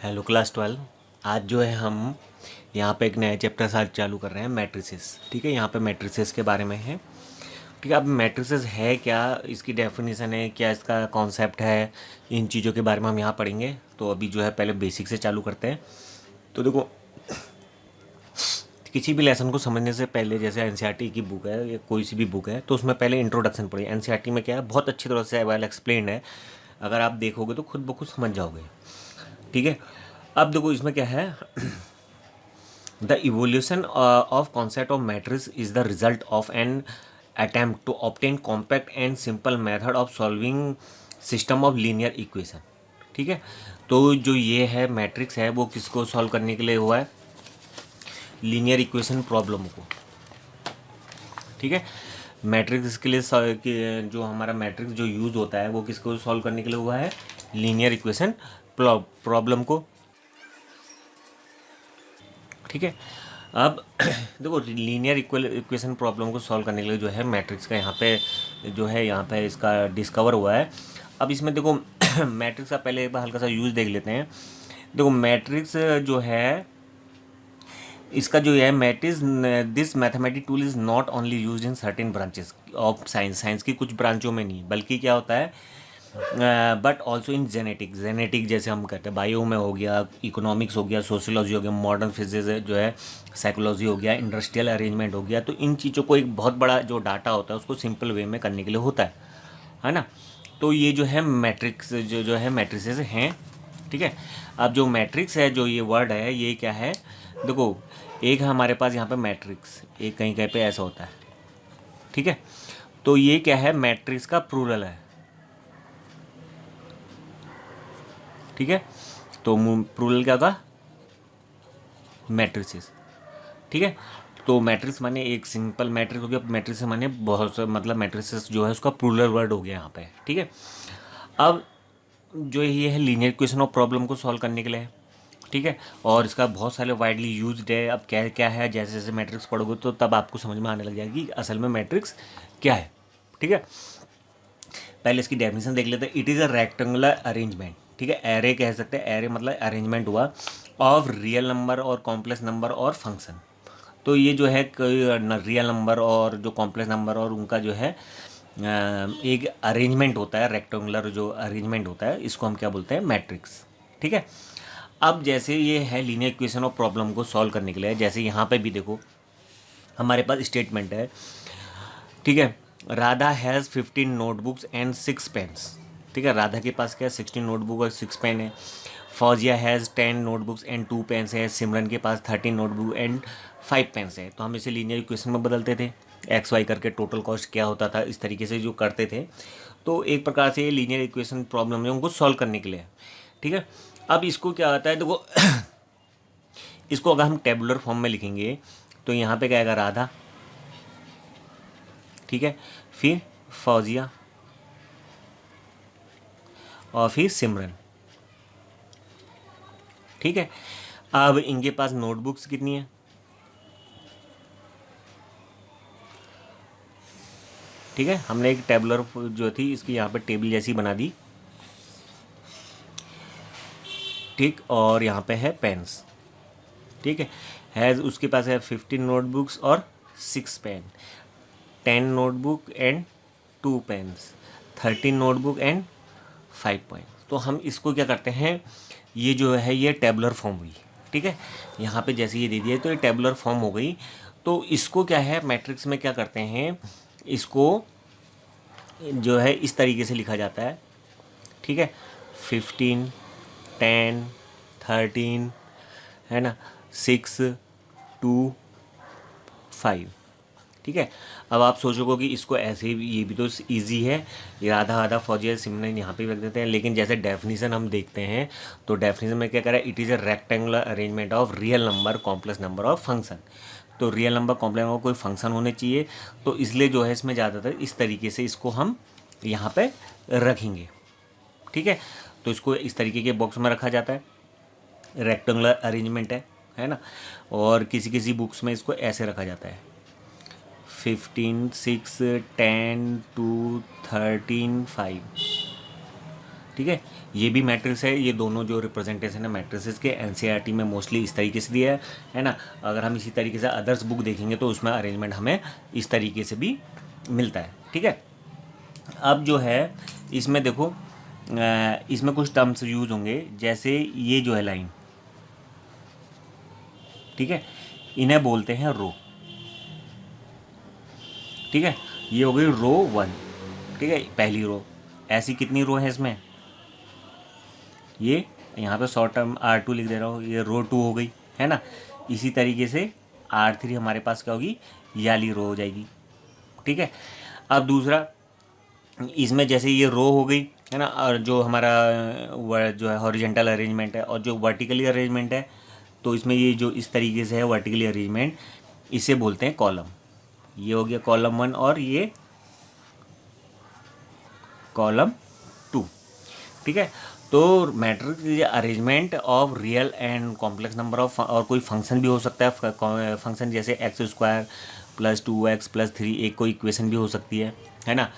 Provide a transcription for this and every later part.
Hello class 12। आज जो है हम यहाँ पे एक नया चैप्टर साथ चालू कर रहे हैं, मैट्रिसेस। ठीक है, यहाँ पे मैट्रिसेस के बारे में है। ठीक है, अब मैट्रिसेस है क्या, इसकी डेफिनेशन है क्या, इसका कॉन्सेप्ट है, इन चीज़ों के बारे में हम यहाँ पढ़ेंगे। तो अभी जो है पहले बेसिक से चालू करते हैं। तो देखो, किसी भी लेसन को समझने से पहले, जैसे एनसीईआरटी की बुक है या कोई सी भी बुक है, तो उसमें पहले इंट्रोडक्शन पढ़िए। एनसीईआरटी में क्या है, बहुत अच्छी तरह से वेल एक्सप्लेन्ड है। अगर आप देखोगे तो खुद ब खुद समझ जाओगे। ठीक है, अब देखो इसमें क्या है। The evolution of concept of matrix is the result of an attempt to obtain compact and simple method of solving system of linear equation। ठीक है, तो जो ये है मैट्रिक्स है वो किसको सॉल्व करने के लिए हुआ है, लीनियर इक्वेशन प्रॉब्लम को। ठीक है, मैट्रिक्स के लिए जो हमारा मैट्रिक्स जो यूज़ होता है वो किसको सॉल्व करने के लिए हुआ है, लीनियर इक्वेशन प्रॉब्लम को। ठीक है, अब देखो लीनियर इक्वेशन प्रॉब्लम को सॉल्व करने के लिए जो है मैट्रिक्स का यहाँ पे इसका डिस्कवर हुआ है। अब इसमें देखो मैट्रिक्स का पहले एक बार हल्का सा यूज़ देख लेते हैं। देखो मैट्रिक्स जो है, इसका जो है matrix, this mathematic tool is not only use in certain branches of science की कुछ ब्रांचों में नहीं, बल्कि क्या होता है, बट ऑल्सो इन जेनेटिक जैसे हम कहते हैं, बायो में हो गया, इकोनॉमिक्स हो गया, सोशियोलॉजी हो गया, मॉडर्न फिजिक्स जो है, साइकोलॉजी हो गया, इंडस्ट्रियल अरेंजमेंट हो गया। तो इन चीज़ों को एक बहुत बड़ा जो डाटा होता है उसको सिंपल वे में करने के लिए होता है ना। तो ये जो है मैट्रिक्स जो है मैट्रिसेस हैं। ठीक है, अब जो मैट्रिक्स है, जो ये वर्ड है, ये क्या है, देखो एक है हमारे पास यहाँ पे मैट्रिक्स, एक कहीं कहीं पे ऐसा होता है। ठीक है, तो ये क्या है, मैट्रिक्स का प्लूरल है। ठीक है, तो प्लूरल क्या होगा, मैट्रिसेस। ठीक है, तो मैट्रिक्स माने एक सिंपल मैट्रिक्स हो गया, मैट्रिक्स माने बहुत सा, मतलब मैट्रिसेस जो है उसका प्लूरल वर्ड हो गया यहाँ पे। ठीक है, अब जो ये है लीनियर इक्वेशन ऑफ प्रॉब्लम को सॉल्व करने के लिए है। ठीक है, और इसका बहुत सारे वाइडली यूज्ड है। अब क्या क्या है, जैसे जैसे मैट्रिक्स पढ़ोगे तो तब आपको समझ में आने लग जाएगा कि असल में मैट्रिक्स क्या है। ठीक है, पहले इसकी डेफिनेशन देख लेते हैं। It is a rectangular arrangement. ठीक है, एरे कह सकते हैं, एरे मतलब अरेंजमेंट हुआ ऑफ रियल नंबर और कॉम्प्लेक्स नंबर और फंक्शन। तो ये जो है रियल नंबर और जो कॉम्प्लेक्स नंबर और उनका जो है एक अरेंजमेंट होता है, रेक्टेंगुलर जो अरेंजमेंट होता है, इसको हम क्या बोलते हैं, मैट्रिक्स। ठीक है, अब जैसे ये है लीनियर इक्वेशन ऑफ प्रॉब्लम को सॉल्व करने के लिए, जैसे यहाँ पे भी देखो हमारे पास स्टेटमेंट है। ठीक है, Radha has 15 notebooks and 6 pens. ठीक है, राधा के पास क्या है, 16 नोटबुक और 6 पेन है। Fauzia has 10 notebooks and 2 pens है। सिमरन के पास 13 नोटबुक एंड 5 पेन्स है। तो हम इसे लीनियर इक्वेशन में बदलते थे, एक्स वाई करके टोटल कॉस्ट क्या होता था, इस तरीके से जो करते थे। तो एक प्रकार से ये लीनियर इक्वेशन प्रॉब्लम है उनको सॉल्व करने के लिए। ठीक है, अब इसको क्या होता है, देखो इसको अगर हम टेबुलर फॉर्म में लिखेंगे तो यहाँ पे क्या आएगा, राधा। ठीक है, फिर फौजिया और फिर सिमरन। ठीक है, अब इनके पास नोटबुक्स कितनी है, ठीक है, हमने एक टेबुलर जो थी इसकी यहाँ पे टेबल जैसी बना दी। ठीक, और यहाँ पे है पेन्स। ठीक है, हैज़ उसके पास है 15 नोटबुक्स और 6 pen, 10 notebook and 2 pens, 13 notebook and 5 point. तो हम इसको क्या करते हैं, ये जो है ये टेबुलर फॉर्म हुई। ठीक है, यहाँ पे जैसे ये दे दिया तो ये टेबुलर फॉर्म हो गई। तो इसको क्या है, मैट्रिक्स में क्या करते हैं, इसको जो है इस तरीके से लिखा जाता है। ठीक है, 15, 10, 13, है ना, 6, 2, 5। ठीक है, अब आप सोचोगे कि इसको ऐसे ही, ये भी तो इजी है, ये आधा आधा फौजिया सिमरन यहाँ पे भी रख देते हैं। लेकिन जैसे डेफिनेशन हम देखते हैं तो डेफिनेशन में क्या कह रहा है, it is a rectangular arrangement of real number complex number of function. तो रियल नंबर कॉम्प्लेक्स नंबर कोई फंक्शन होने चाहिए, तो इसलिए जो है इसमें ज़्यादातर इस तरीके से इसको हम यहाँ पे रखेंगे। ठीक है, तो इसको इस तरीके के बॉक्स में रखा जाता है, रेक्टेंगुलर अरेंजमेंट है ना। और किसी किसी बुक्स में इसको ऐसे रखा जाता है, 15, 6, 10, 2, 13, 5। ठीक है, ये भी मैट्रिक्स है। ये दोनों जो रिप्रेजेंटेशन है मैट्रिसेस के एनसीईआरटी में मोस्टली इस तरीके से दिया है ना। अगर हम इसी तरीके से अदर्स बुक देखेंगे तो उसमें अरेंजमेंट हमें इस तरीके से भी मिलता है। ठीक है, अब जो है इसमें देखो इसमें कुछ टर्म्स यूज होंगे, जैसे ये जो है लाइन, ठीक है, इन्हें बोलते हैं रो। ठीक है, ये हो गई रो 1। ठीक है, पहली रो। ऐसी कितनी रो है इसमें, ये यहाँ पे शॉर्ट टर्म R2 लिख दे रहा हूँ, ये रो 2 हो गई, है ना। इसी तरीके से R3 हमारे पास क्या होगी, ये वाली रो हो जाएगी। ठीक है, अब दूसरा, इसमें जैसे ये रो हो गई, है ना, और जो हमारा जो है हॉरिजेंटल अरेंजमेंट है और जो वर्टिकली अरेंजमेंट है, तो इसमें ये जो इस तरीके से है वर्टिकली अरेंजमेंट, इसे बोलते हैं कॉलम। ये हो गया कॉलम 1 और ये कॉलम 2। ठीक है, तो matrix is arrangement of real and complex number of, और कोई फंक्शन भी हो सकता है, फंक्शन जैसे x² + 2x + 3, एक कोई इक्वेशन भी हो सकती है ना।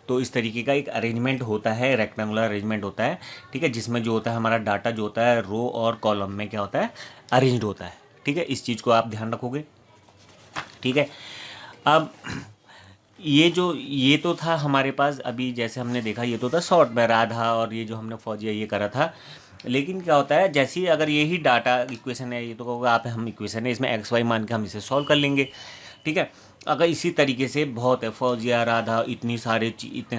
तो इस तरीके का एक अरेंजमेंट होता है, रेक्टेंगुलर अरेंजमेंट होता है। ठीक है, जिसमें जो होता है हमारा डाटा जो होता है रो और कॉलम में क्या होता है, अरेंज्ड होता है। ठीक है, इस चीज़ को आप ध्यान रखोगे। ठीक है, अब ये तो था हमारे पास, अभी जैसे हमने देखा ये तो था शॉर्ट में राधा और ये जो हमने फौजिया ये करा था। लेकिन क्या होता है, जैसे ही अगर यही डाटा इक्वेशन है, ये तो कहोगे आप हम इक्वेशन है इसमें XY मान के हम इसे सॉल्व कर लेंगे। ठीक है, अगर इसी तरीके से बहुत है फौजिया राधा, इतने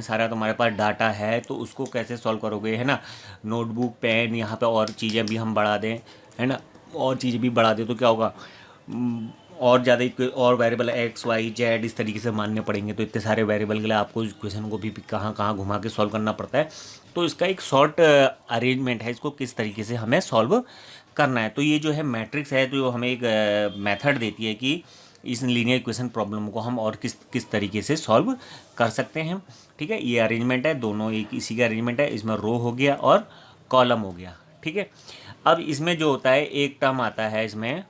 सारा तुम्हारे पास डाटा है, तो उसको कैसे सॉल्व करोगे, है ना। नोटबुक पेन, यहाँ पे और चीज़ें भी हम बढ़ा दें, है ना, और चीज़ें भी बढ़ा दें तो क्या होगा, और ज़्यादा और वेरिएबल XY Z इस तरीके से मानने पड़ेंगे। तो इतने सारे वेरिएबल के लिए आपको इस क्वेश्चन को भी कहाँ कहाँ घुमा के सॉल्व करना पड़ता है। तो इसका एक शॉर्ट अरेंजमेंट है, इसको किस तरीके से हमें सॉल्व करना है। तो ये जो है मैट्रिक्स है, जो हमें एक मेथड देती है कि इस लीनियर इक्वेशन प्रॉब्लम को हम और किस किस तरीके से सॉल्व कर सकते हैं। ठीक है, ये अरेंजमेंट है, दोनों एक इसी का अरेंजमेंट है। इसमें रो हो गया और कॉलम हो गया। ठीक है, अब इसमें जो होता है एक टर्म आता है इसमें,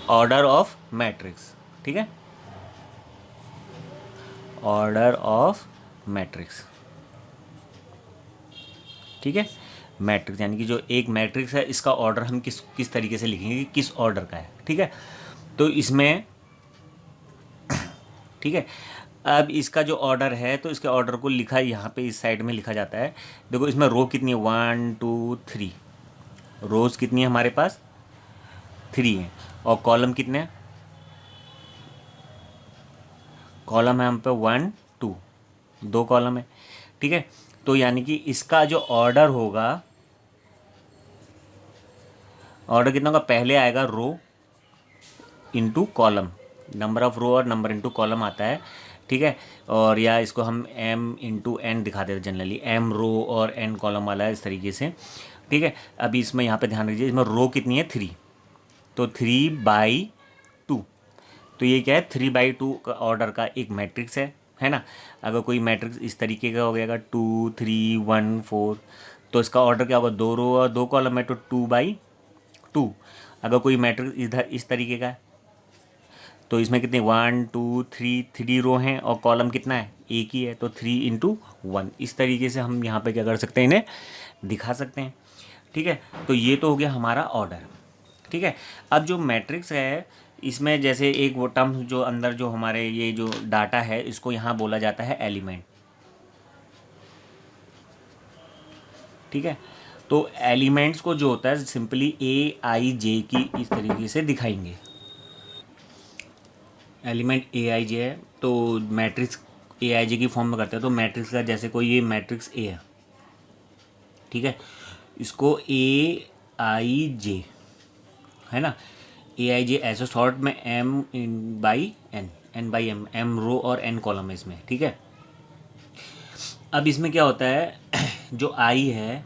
ऑर्डर ऑफ मैट्रिक्स। ठीक है, ऑर्डर ऑफ मैट्रिक्स। ठीक है, मैट्रिक्स यानी कि जो एक मैट्रिक्स है इसका ऑर्डर हम किस किस तरीके से लिखेंगे कि किस ऑर्डर का है। ठीक है, तो इसमें ठीक है, अब इसका जो ऑर्डर है तो इसके ऑर्डर को लिखा यहाँ पे इस साइड में लिखा जाता है। देखो इसमें रो कितनी है, 1 2 3, रोज कितनी है हमारे पास, 3 है। और कॉलम कितने हैं, कॉलम है हम पे 1 2, 2 कॉलम है। ठीक है, तो यानी कि इसका जो ऑर्डर होगा, ऑर्डर कितना होगा, पहले आएगा rho into column, number of row और नंबर इंटू कॉलम आता है। ठीक है, और या इसको हम m/n दिखा देते जनरली, m रो और n कॉलम वाला है इस तरीके से। ठीक है, अभी इसमें यहाँ पे ध्यान रखिए, इसमें रो कितनी है, 3, तो 3/2। तो ये क्या है, 3/2 का ऑर्डर का एक मैट्रिक्स है ना। अगर कोई मैट्रिक्स इस तरीके का हो गया 2 3 1 4, तो इसका ऑर्डर क्या होगा, 2 रो और 2 कॉलम है, तो 2/2। अगर कोई मैट्रिक्स इधर इस तरीके का है, तो इसमें कितने 1 2 3, 3 रो हैं और कॉलम कितना है, एक ही है, तो 3/1। इस तरीके से हम यहाँ पे क्या कर सकते हैं, इन्हें दिखा सकते हैं। ठीक है, तो ये तो हो गया हमारा ऑर्डर। ठीक है, अब जो मैट्रिक्स है इसमें जैसे एक वो टर्म जो अंदर जो हमारे ये जो डाटा है इसको यहाँ बोला जाता है एलिमेंट। ठीक है, तो एलिमेंट्स को जो होता है सिंपली AIJ की इस तरीके से दिखाएंगे। एलिमेंट AIJ है, तो मैट्रिक्स AIJ की फॉर्म में करते हैं। तो मैट्रिक्स का जैसे कोई ये मैट्रिक्स A है, ठीक है, इसको AIJ है ना, AIJ ऐसे शॉर्ट में M/N, N/M, M रो और N कॉलम है इसमें। ठीक है, अब इसमें क्या होता है जो I है,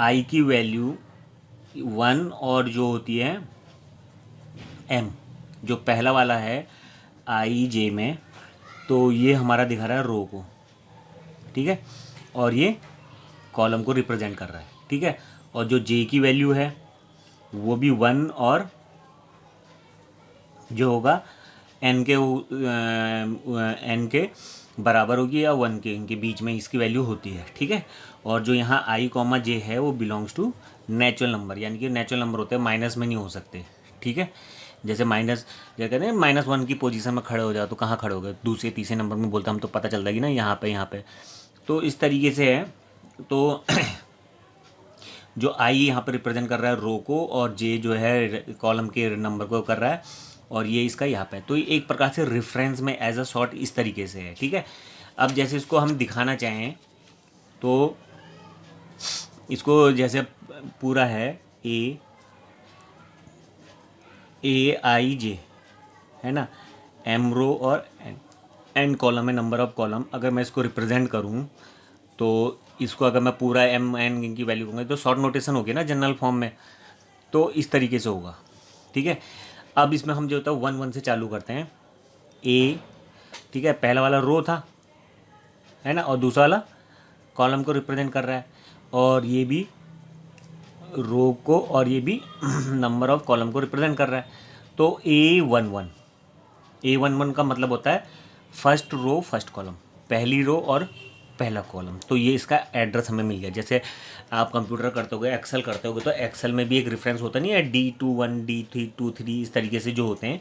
I की वैल्यू 1 और जो होती है M, जो पहला वाला है IJ में, तो ये हमारा दिखा रहा है रो को। ठीक है, और ये कॉलम को रिप्रेजेंट कर रहा है। ठीक है, और जो J की वैल्यू है वो भी 1 और जो होगा एन के बराबर होगी या 1 के, इनके बीच में इसकी वैल्यू होती है, ठीक है। और जो यहाँ आई कॉमा जे है वो बिलोंग्स टू नेचुरल नंबर, यानी कि नेचुरल नंबर होते हैं, माइनस में नहीं हो सकते, ठीक है। जैसे माइनस, क्या कहते हैं, -1 की पोजीशन में खड़े हो जाओ तो कहाँ खड़े हो गए, दूसरे तीसरे नंबर में बोलते हम तो पता चलता है कि ना यहाँ पे यहाँ पे। तो इस तरीके से है। तो जो आई यहाँ पर रिप्रेजेंट कर रहा है रो को, और जे जो है कॉलम के नंबर को कर रहा है, और ये इसका यहाँ पे। तो एक प्रकार से रेफरेंस में एज अ शॉर्ट इस तरीके से है, ठीक है। अब जैसे इसको हम दिखाना चाहें तो इसको जैसे पूरा है AIJ है ना, एम रो और एन कॉलम है, नंबर ऑफ कॉलम। अगर मैं इसको रिप्रेजेंट करूँ तो इसको अगर मैं पूरा एम एन की वैल्यू कहूँगा तो शॉर्ट नोटेशन होगी ना जनरल फॉर्म में, तो इस तरीके से होगा, ठीक है। अब इसमें हम जो होता है 1 1 से चालू करते हैं। ए, ठीक है, पहला वाला रो था, है ना, और दूसरा वाला कॉलम को रिप्रेजेंट कर रहा है, और ये भी रो को, और ये भी नंबर ऑफ कॉलम को रिप्रेजेंट कर रहा है। तो A11 का मतलब होता है फर्स्ट रो फर्स्ट कॉलम, पहली रो और पहला कॉलम। तो ये इसका एड्रेस हमें मिल गया। जैसे आप कंप्यूटर करते होगे, एक्सेल करते होगे, तो एक्सेल में भी एक रेफरेंस होता नहीं है, D21 D323 इस तरीके से जो होते हैं।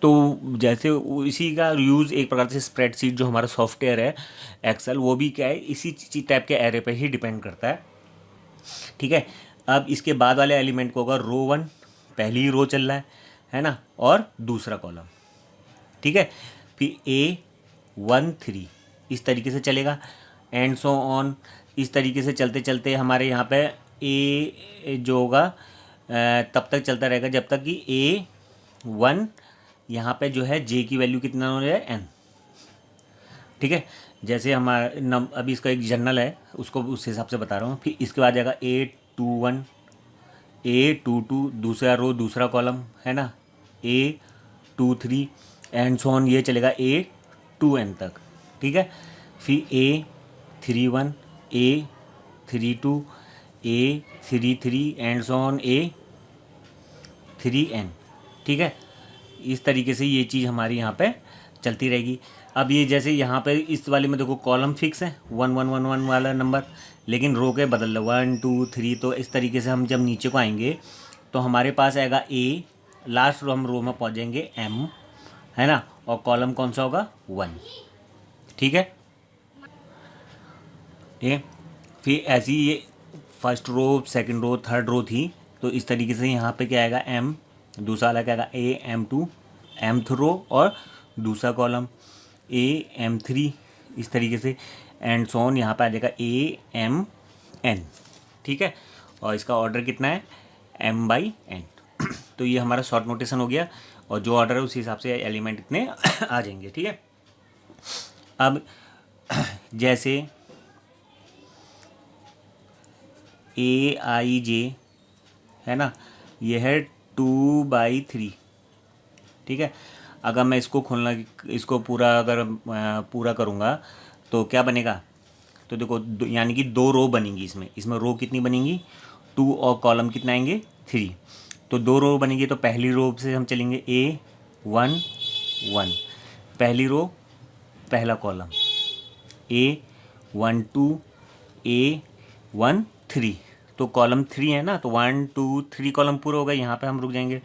तो जैसे इसी का यूज़ एक प्रकार से स्प्रेडशीट जो हमारा सॉफ्टवेयर है एक्सेल, वो भी क्या है, इसी टाइप के एरे पे ही डिपेंड करता है, ठीक है। अब इसके बाद वाले एलिमेंट को होगा रो 1, पहली रो चल रहा है ना, और दूसरा कॉलम, ठीक है। फिर A13 इस तरीके से चलेगा, एंड सो ऑन। इस तरीके से चलते चलते हमारे यहाँ पे ए जो होगा तब तक चलता रहेगा जब तक कि A1 यहाँ पे जो है जे की वैल्यू कितना हो जाए n, ठीक है। जैसे हमारा अभी इसका एक जनरल है, उसको उस हिसाब से बता रहा हूँ। फिर इसके बाद जाएगा A21 A22 दूसरा रो दूसरा कॉलम है ना, A23 एंड सो ऑन, ये चलेगा A2n तक, ठीक है। फिर A31 A32 A33 and so on A3n, ठीक है। इस तरीके से ये चीज़ हमारी यहाँ पे चलती रहेगी। अब ये जैसे यहाँ पे इस वाले में देखो कॉलम फिक्स है 1111 वाला नंबर, लेकिन रो के बदल लो 1 2 3। तो इस तरीके से हम जब नीचे को आएंगे तो हमारे पास आएगा A, लास्ट रो हम रो में पहुँच जाएंगे M, है ना, और कॉलम कौन सा होगा 1, ठीक है। ठीक है, फिर ऐसी ये first row second row third row थी, तो इस तरीके से यहाँ पे क्या आएगा M, दूसरा वाला क्या आएगा AM2 mth रो और दूसरा कॉलम AM3 इस तरीके से, एंड सो ऑन यहाँ पे आ जाएगा AMN, ठीक है। और इसका ऑर्डर कितना है M/n। तो ये हमारा शॉर्ट नोटेशन हो गया, और जो ऑर्डर है उसी हिसाब से एलिमेंट इतने आ जाएंगे, ठीक है। अब जैसे AIJ है ना, ये है 2/3, ठीक है। अगर मैं इसको खोलना, इसको पूरा अगर पूरा करूँगा तो क्या बनेगा, तो देखो यानी कि 2 रो बनेंगी इसमें रो कितनी बनेंगी 2, और कॉलम कितना आएंगे 3। तो 2 रो बनेंगी, तो पहली रो से हम चलेंगे A11, पहली रो पहला कॉलम A12 A13, तो कॉलम 3 है ना, तो 1 2 3 कॉलम पूरा होगा, यहाँ पे हम रुक जाएंगे।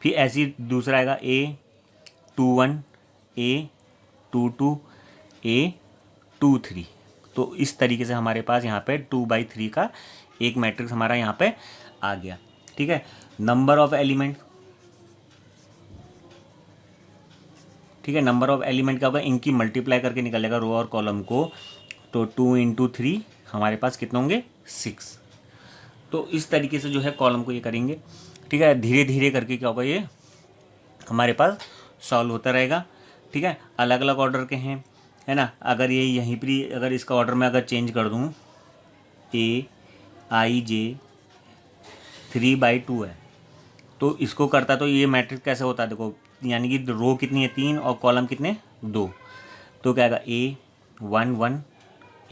फिर ऐसे ही दूसरा आएगा A21 A22 A23। तो इस तरीके से हमारे पास यहाँ पे 2/3 का एक मैट्रिक्स हमारा यहाँ पे आ गया, ठीक है। नंबर ऑफ एलिमेंट, ठीक है, नंबर ऑफ एलिमेंट क्या होगा, इनकी मल्टीप्लाई करके निकलेगा रो और कॉलम को, तो 2 × 3 हमारे पास कितने होंगे 6। तो इस तरीके से जो है कॉलम को ये करेंगे, ठीक है। धीरे धीरे करके क्या होगा, ये हमारे पास सॉल्व होता रहेगा, ठीक है। अलग अलग ऑर्डर के हैं, है ना। अगर ये यहीं पर अगर इसका ऑर्डर मैं अगर चेंज कर दूँ, AIJ 3/2 है, तो इसको करता तो ये मैट्रिक्स कैसे होता है देखो, यानी कि रो कितनी है 3 और कॉलम कितने 2, तो क्या आएगा A11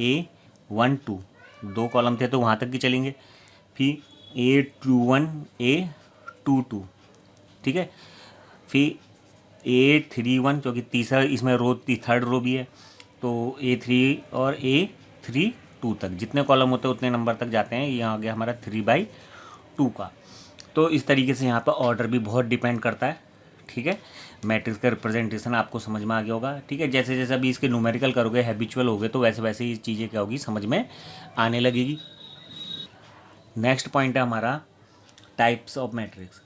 A12, 2 कॉलम थे तो वहाँ तक की चलेंगे। फिर A21 A22, ठीक है। फिर A31 क्योंकि तीसरा इसमें रो थर्ड रो भी है, तो A3 और A32 तक जितने कॉलम होते हैं उतने नंबर तक जाते हैं। ये आ गया हमारा 3/2 का। तो इस तरीके से यहाँ पर ऑर्डर भी बहुत डिपेंड करता है। ठीक है, मैट्रिक्स का रिप्रेजेंटेशन आपको समझ में आ गया होगा। ठीक है, जैसे जैसे अभी इसके न्यूमेरिकल करोगे, हैबिचुअल होगे, तो वैसे वैसे ये चीज़ें क्या होगी, समझ में आने लगेगी। नेक्स्ट पॉइंट है हमारा टाइप्स ऑफ मैट्रिक्स।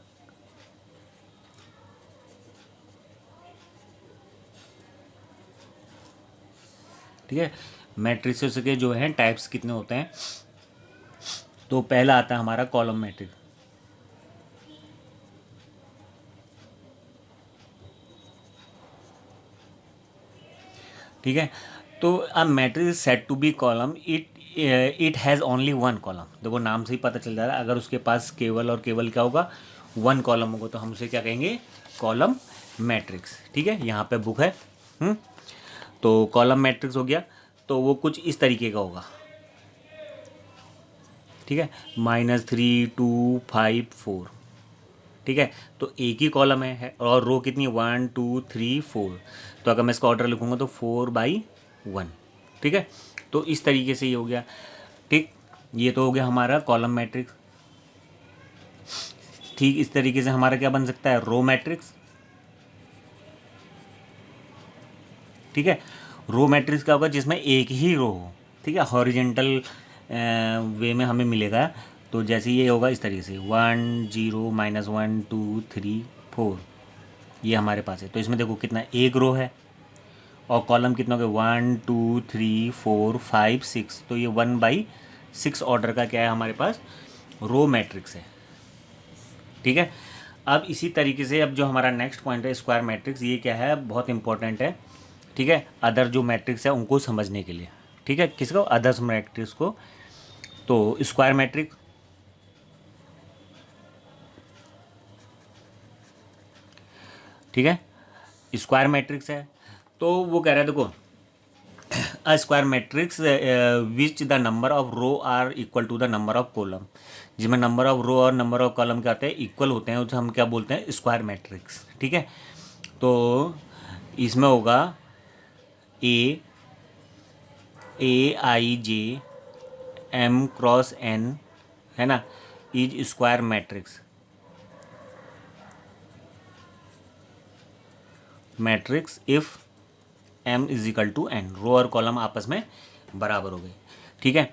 ठीक है, मैट्रिक्स के जो हैं टाइप्स कितने होते हैं, तो पहला आता है हमारा कॉलम मैट्रिक्स। ठीक है, तो a matrix said to be column, it has only one column. देखो नाम से ही पता चल जा रहा है, अगर उसके पास केवल और केवल क्या होगा, वन कॉलम होगा, तो हम उसे क्या कहेंगे, कॉलम मैट्रिक्स। ठीक है, यहाँ पे बुक है। तो कॉलम मैट्रिक्स हो गया, तो वो कुछ इस तरीके का होगा। ठीक है, -3 2 5 4। ठीक है, तो एक ही कॉलम है और रो कितनी, 1 2 3 4। तो अगर मैं इसका ऑर्डर लिखूंगा तो 4/1। ठीक है, तो इस तरीके से ये हो गया। ठीक, ये तो हो गया हमारा कॉलम मैट्रिक्स। ठीक, इस तरीके से हमारा क्या बन सकता है, रो मैट्रिक्स। ठीक है, रो मैट्रिक्स क्या होगा, जिसमें एक ही रो हो। ठीक है, हॉरिजेंटल वे में हमें मिलेगा। तो जैसे ये होगा इस तरीके से 1 0 -1 2 3 4, ये हमारे पास है। तो इसमें देखो कितना, एक रो है और कॉलम कितना हो गया, 1 2 3 4 5 6। तो ये 1/6 ऑर्डर का क्या है हमारे पास, रो मैट्रिक्स है। ठीक है, अब इसी तरीके से अब जो हमारा नेक्स्ट पॉइंट है स्क्वायर मैट्रिक्स, ये क्या है, बहुत इंपॉर्टेंट है। ठीक है, अदर जो मैट्रिक्स है उनको समझने के लिए। ठीक है, किसको, अदर्स मैट्रिक्स को। तो स्क्वायर मैट्रिक्स, ठीक है, स्क्वायर मैट्रिक्स है। तो वो कह रहा है देखो, a square matrix which the number of row are equal to the number of column, जिसमें नंबर ऑफ रो और नंबर ऑफ कॉलम क्या होते हैं, इक्वल होते हैं, उसे हम क्या बोलते हैं, स्क्वायर मैट्रिक्स। ठीक है, तो इसमें होगा A i j m×n, है ना, is square matrix. Matrix if m = n, रो और कॉलम आपस में बराबर हो गए। ठीक है,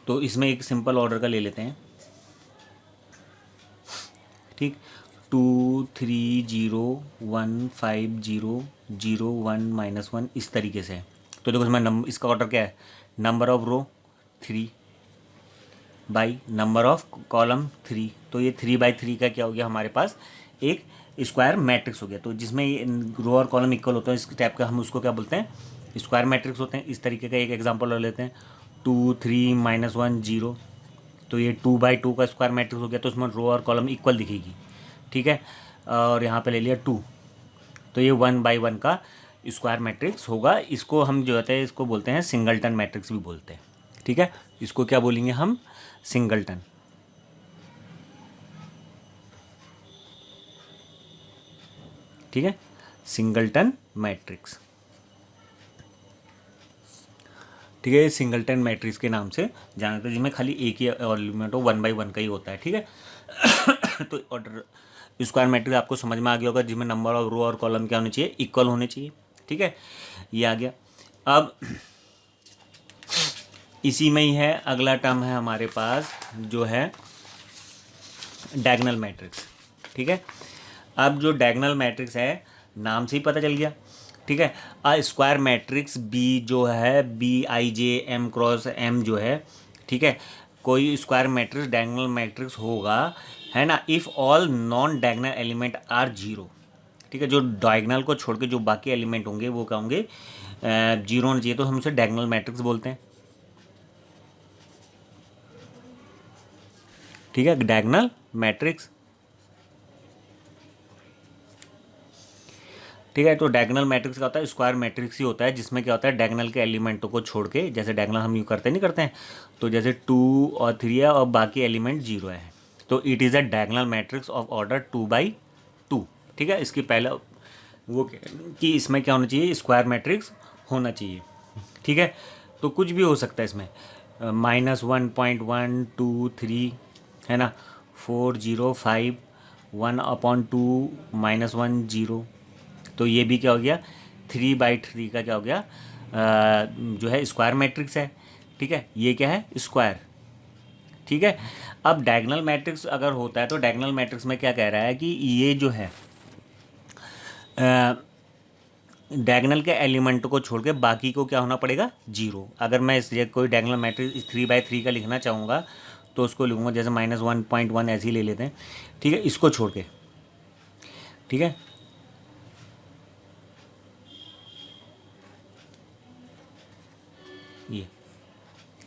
तो इसमें एक सिंपल ऑर्डर का ले लेते हैं। ठीक, 2 3 0 1 5 0 0 1 -1, इस तरीके से है। तो देखो इसमें इसका ऑर्डर क्या है, number of row 3 by number of column 3। तो ये 3/3 का क्या हो गया हमारे पास, एक स्क्वायर मैट्रिक्स हो गया। तो जिसमें रो और कॉलम इक्वल होते हैं, इस टाइप का हम उसको क्या बोलते हैं, स्क्वायर मैट्रिक्स होते हैं। इस तरीके का एक एग्जांपल ले लेते हैं, 2 3 -1 0। तो ये 2/2 का स्क्वायर मैट्रिक्स हो गया, तो उसमें रो और कॉलम इक्वल दिखेगी। ठीक है, और यहाँ पे ले लिया 2, तो ये 1/1 का स्क्वायर मैट्रिक्स होगा। इसको हम जो होता है इसको बोलते हैं सिंगलटन मैट्रिक्स भी बोलते हैं। ठीक है, इसको क्या बोलेंगे हम, सिंगलटन। ठीक है, सिंगलटन मैट्रिक्स। ठीक है, सिंगलटन मैट्रिक्स के नाम से जाना जाता है, जिसमें खाली एक ही एलिमेंट हो, 1/1 का ही होता है। ठीक है तो ऑर्डर स्क्वायर मैट्रिक्स आपको समझ में आ गया होगा, जिसमें नंबर ऑफ रो और कॉलम क्या होने चाहिए, इक्वल होने चाहिए। ठीक है, ये आ गया। अब इसी में ही है अगला टर्म है हमारे पास, जो है डायगोनल मैट्रिक्स। ठीक है, अब जो डायगोनल मैट्रिक्स है, नाम से ही पता चल गया। ठीक है, अ स्क्वायर मैट्रिक्स बी जो है, BIJ m×m जो है, ठीक है, कोई स्क्वायर मैट्रिक्स डायगोनल मैट्रिक्स होगा, है ना, if all non diagonal element are 0। ठीक है, जो डायगोनल को छोड़ के जो बाकी एलिमेंट होंगे वो क्या होंगे, 0 होना चाहिए, तो हम उसे डायगोनल मैट्रिक्स बोलते हैं। ठीक है, डायगोनल मैट्रिक्स। ठीक है, तो डायगोनल मैट्रिक्स का होता है, स्क्वायर मैट्रिक्स ही होता है, जिसमें क्या होता है, डायगोनल के एलिमेंटों को छोड़ के, जैसे डायगोनल हम यूँ करते नहीं करते हैं, तो जैसे 2 और 3 है और बाकी एलिमेंट 0 है, तो it is a diagonal matrix of order 2/2। ठीक है, इसकी पहले वो कि इसमें क्या होना चाहिए, स्क्वायर मैट्रिक्स होना चाहिए। ठीक है, तो कुछ भी हो सकता है इसमें, -1.123 है ना, 405, 1/2 -1 0। तो ये भी क्या हो गया, 3/3 का क्या हो गया, जो है स्क्वायर मैट्रिक्स है। ठीक है, ये क्या है, स्क्वायर। ठीक है, अब डायगोनल मैट्रिक्स अगर होता है तो डायगोनल मैट्रिक्स में क्या कह रहा है कि ये जो है डायगोनल के एलिमेंट को छोड़ के बाकी को क्या होना पड़ेगा, जीरो। अगर मैं इस कोई डायगोनल मैट्रिक्स 3/3 का लिखना चाहूँगा तो उसको लिखूँगा जैसे -1.1 ऐसे ही ले लेते हैं। ठीक है, इसको छोड़ के। ठीक है,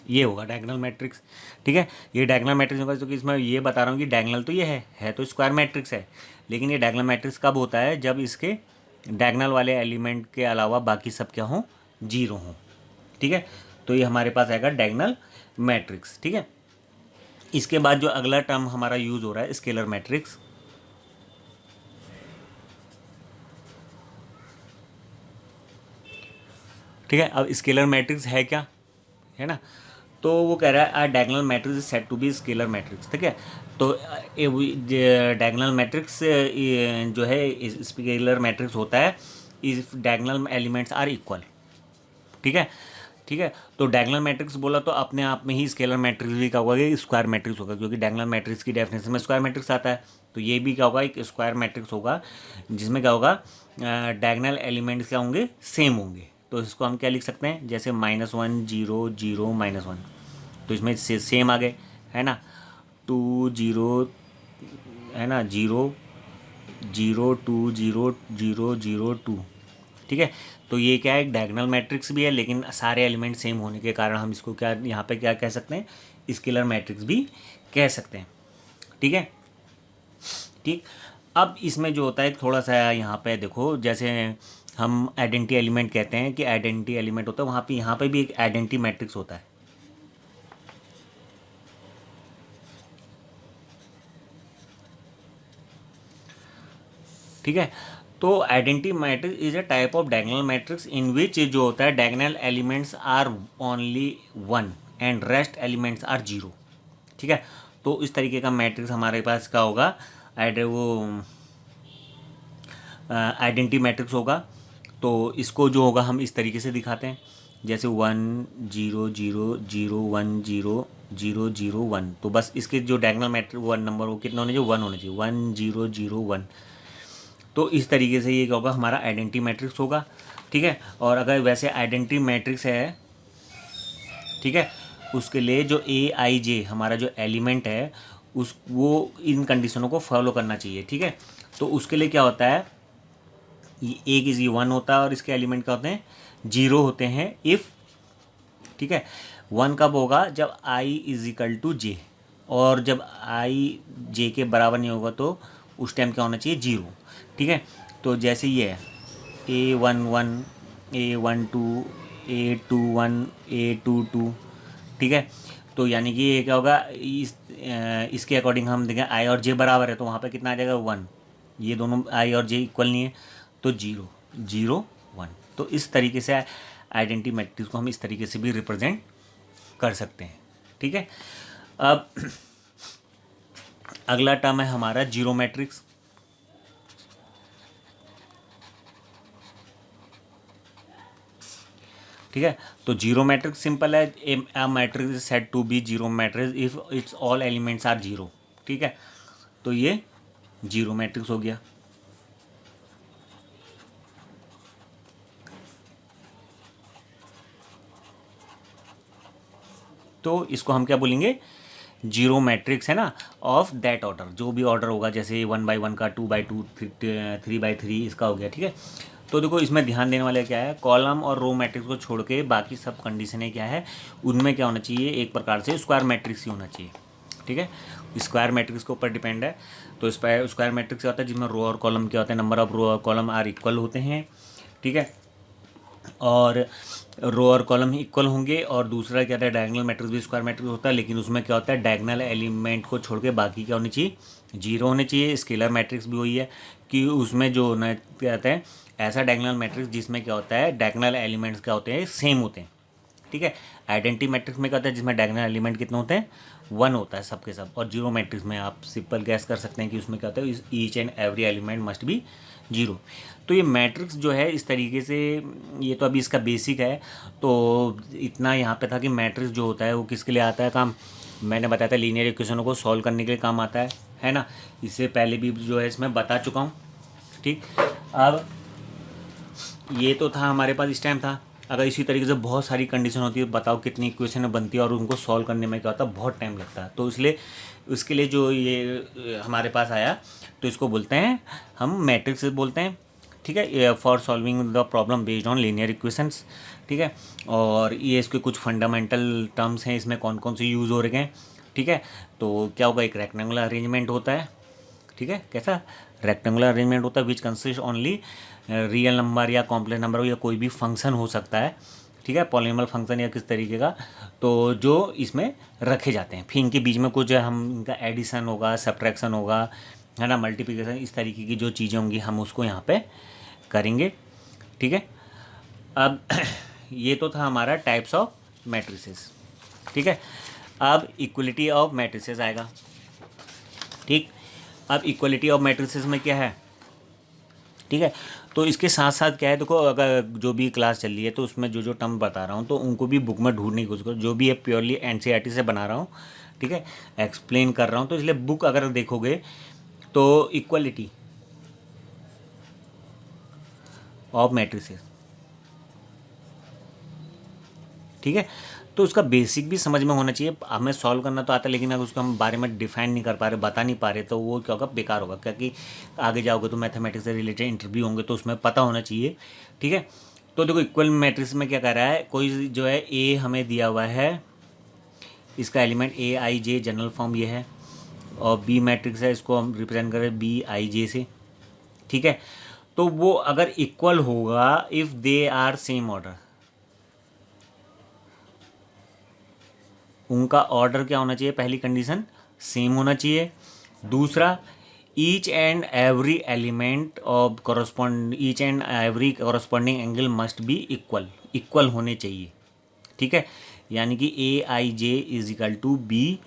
ये होगा डायगोनल मैट्रिक्स। ठीक है, ये डायगोनल मैट्रिक्स होगा, क्योंकि इसमें ये बता रहा हूँ कि डायगोनल तो ये है तो स्क्वायर मैट्रिक्स है, लेकिन ये डायगोनल मैट्रिक्स कब होता है, जब इसके डायगोनल वाले एलिमेंट के अलावा बाकी सब क्या हों, जीरो हों। ठीक है, तो ये हमारे पास आएगा डायगोनल मैट्रिक्स। ठीक है, इसके बाद जो अगला टर्म हमारा यूज़ हो रहा है, स्केलर मैट्रिक्स। ठीक है, अब स्केलर मैट्रिक्स है क्या, है ना, तो वो कह रहा है diagonal matrix is said to be scalar matrix. ठीक है, तो डायगोनल मैट्रिक्स जो है स्केलर मैट्रिक्स होता है if diagonal elements are equal. ठीक है, ठीक है, तो डायगोनल मैट्रिक्स बोला तो अपने आप में ही स्केलर मैट्रिक्स भी क्या होगा, स्क्वायर मैट्रिक्स होगा, क्योंकि डायगोनल मैट्रिक्स की डेफिनेशन में स्क्वायर मैट्रिक्स आता है। तो ये भी क्या होगा, एक स्क्वायर मैट्रिक्स होगा, जिसमें क्या होगा, डायगोनल एलिमेंट्स क्या होंगे, सेम होंगे। तो इसको हम क्या लिख सकते हैं, जैसे -1 0 0 -1, तो इसमें से सेम आ गए, है ना, 2 0, है ना, 0 0 2 0 0 0 2। ठीक है, तो ये क्या है, एक डायगोनल मैट्रिक्स भी है, लेकिन सारे एलिमेंट सेम होने के कारण हम इसको क्या यहाँ पे क्या कह सकते हैं, स्केलर मैट्रिक्स भी कह सकते हैं। ठीक है, ठीक, अब इसमें जो होता है थोड़ा सा यहाँ पे देखो, जैसे हम आइडेंटिटी एलिमेंट कहते हैं कि आइडेंटिटी एलिमेंट होता है, वहाँ पे यहाँ पे भी एक आइडेंटिटी मैट्रिक्स होता है। ठीक है, तो identity matrix is a type of diagonal matrix in which जो होता है diagonal elements are only 1 and rest elements are 0। ठीक है, तो इस तरीके का मैट्रिक्स हमारे पास क्या होगा, वो आइडेंटिटी मैट्रिक्स होगा। तो इसको जो होगा हम इस तरीके से दिखाते हैं, जैसे 1 0 0 0 1 0 0 0 1। तो बस इसके जो डायगोनल मैट्रिक्स 1 नंबर वो कितना होना चाहिए, 1 होना चाहिए, 1 0 0 1। तो इस तरीके से ये क्या होगा, हमारा आइडेंटिटी मैट्रिक्स होगा। ठीक है, और अगर वैसे आइडेंटिटी मैट्रिक्स है, ठीक है, उसके लिए जो AIJ हमारा जो एलिमेंट है उस वो इन कंडीशनों को फॉलो करना चाहिए। ठीक है, तो उसके लिए क्या होता है, ये एक इज 1 होता है और इसके एलिमेंट क्या होते हैं, 0 होते हैं इफ़। ठीक है, 1 कब होगा, जब I = J, और जब I J के बराबर नहीं होगा तो उस टाइम क्या होना चाहिए, 0। ठीक है, तो जैसे ये है A11 A12 A21 A22। ठीक है, तो यानी कि ये क्या होगा, इसके अकॉर्डिंग हम देखें I और J बराबर है तो वहाँ पे कितना आ जाएगा, 1। ये दोनों I और J इक्वल नहीं है तो 0 0 1। तो इस तरीके से आइडेंटिटी मैट्रिक्स को हम इस तरीके से भी रिप्रेजेंट कर सकते हैं। ठीक है, अब अगला टर्म है हमारा जीरो मैट्रिक्स। ठीक है, तो जीरो मैट्रिक्स सिंपल है, a matrix is said to be zero matrix if its all elements are zero. ठीक है, तो ये जीरो मैट्रिक्स हो गया। तो इसको हम क्या बोलेंगे, जीरो मैट्रिक्स, है ना, ऑफ दैट ऑर्डर, जो भी ऑर्डर होगा, जैसे 1/1 का, 2/2 3/3 इसका हो गया। ठीक है, तो देखो इसमें ध्यान देने वाले क्या है, कॉलम और रो मैट्रिक्स को छोड़ के बाकी सब कंडीशनें क्या है, उनमें क्या होना चाहिए, एक प्रकार से स्क्वायर मैट्रिक्स ही होना चाहिए। ठीक है, स्क्वायर मैट्रिक्स के ऊपर डिपेंड है। तो स्क्वायर मैट्रिक्स क्या होता है, जिसमें रो और कॉलम क्या होते हैं, नंबर ऑफ रो और कॉलम आर इक्वल होते हैं। ठीक है, और रो और कॉलम इक्वल होंगे। और दूसरा क्या होता है, डायगोनल मैट्रिक्स भी स्क्वायर मैट्रिक्स होता है, लेकिन उसमें क्या होता है, डायगोनल एलिमेंट को छोड़ के बाकी क्या होनी चाहिए, जीरो होने चाहिए। स्केलर मैट्रिक्स भी वही है, कि उसमें जो ना क्या कहते हैं, ऐसा डायगोनल मैट्रिक्स जिसमें क्या होता है, डायगोनल एलिमेंट्स क्या होते हैं, सेम होते हैं। ठीक है, आइडेंटिटी मैट्रिक्स में क्या होता है, जिसमें डायगोनल एलिमेंट कितने होते हैं, 1 होता है सबके सब। और जीरो मैट्रिक्स में आप सिंपल गैस कर सकते हैं कि उसमें क्या होता है, each and every element must be 0। तो ये मैट्रिक्स जो है इस तरीके से, ये तो अभी इसका बेसिक है। तो इतना यहाँ पे था कि मैट्रिक्स जो होता है वो किसके लिए आता है काम, मैंने बताया था लीनियर इक्वेशनों को सॉल्व करने के लिए काम आता है ना। इससे पहले भी जो है इसमें बता चुका हूँ। ठीक, अब ये तो था हमारे पास इस टाइम था। अगर इसी तरीके से बहुत सारी कंडीशन होती है, बताओ कितनी इक्वेशन बनती है और उनको सॉल्व करने में क्या होता है, बहुत टाइम लगता है। तो इसलिए उसके लिए जो ये हमारे पास आया, तो इसको बोलते हैं हम मैट्रिक्स बोलते हैं। ठीक है, for solving the problem based on linear equations. ठीक है, और ये इसके कुछ फंडामेंटल टर्म्स हैं, इसमें कौन कौन से यूज़ हो रहे हैं। ठीक है, तो क्या होगा, एक रेक्टेंगुलर अरेंजमेंट होता है। ठीक है, कैसा रेक्टेंगुलर अरेंजमेंट होता है which consist only real number या कॉम्प्लेक्स नंबर या कोई भी फंक्शन हो सकता है। ठीक है, पॉलिनॉमियल फंक्शन या किस तरीके का, तो जो इसमें रखे जाते हैं, फिर इनके बीच में कुछ हम इनका एडिशन होगा, सब्ट्रैक्शन होगा, है ना, मल्टीप्लिकेशन, इस तरीके की जो चीज़ें होंगी हम उसको यहाँ पे करेंगे। ठीक है, अब ये तो था हमारा टाइप्स ऑफ मैट्रिसेस। ठीक है, अब इक्वलिटी ऑफ मैट्रिसेस आएगा। ठीक, अब इक्वलिटी ऑफ मैट्रिसेस में क्या है, ठीक है, तो इसके साथ साथ क्या है, देखो अगर जो भी क्लास चल रही है तो उसमें जो जो टर्म बता रहा हूँ तो उनको भी बुक में ढूंढने की कोशिश करो, जो भी है प्योरली एनसीईआरटी से बना रहा हूँ। ठीक है, एक्सप्लेन कर रहा हूँ, तो इसलिए बुक अगर देखोगे तो इक्वलिटी ऑफ मैट्रिसेस, ठीक है, तो उसका बेसिक भी समझ में होना चाहिए। हमें सॉल्व करना तो आता है, लेकिन अगर उसको हम बारे में डिफाइन नहीं कर पा रहे, बता नहीं पा रहे, तो वो क्या होगा, बेकार होगा। क्योंकि आगे जाओगे तो मैथमेटिक्स से रिलेटेड इंटरव्यू होंगे तो उसमें पता होना चाहिए। ठीक है, तो देखो इक्वल मैट्रिक्स में क्या कर रहा है, कोई जो है ए हमें दिया हुआ है, इसका element A I J general form ये है, और बी मैट्रिक्स है, इसको हम रिप्रेजेंट करें बी आई जे से। ठीक है, तो वो अगर इक्वल होगा if they are same order, उनका ऑर्डर क्या होना चाहिए, पहली कंडीशन सेम होना चाहिए। दूसरा, each and every element of correspond each and every corresponding angle must be equal, equal होने चाहिए। ठीक है, यानी कि A I J is equal to B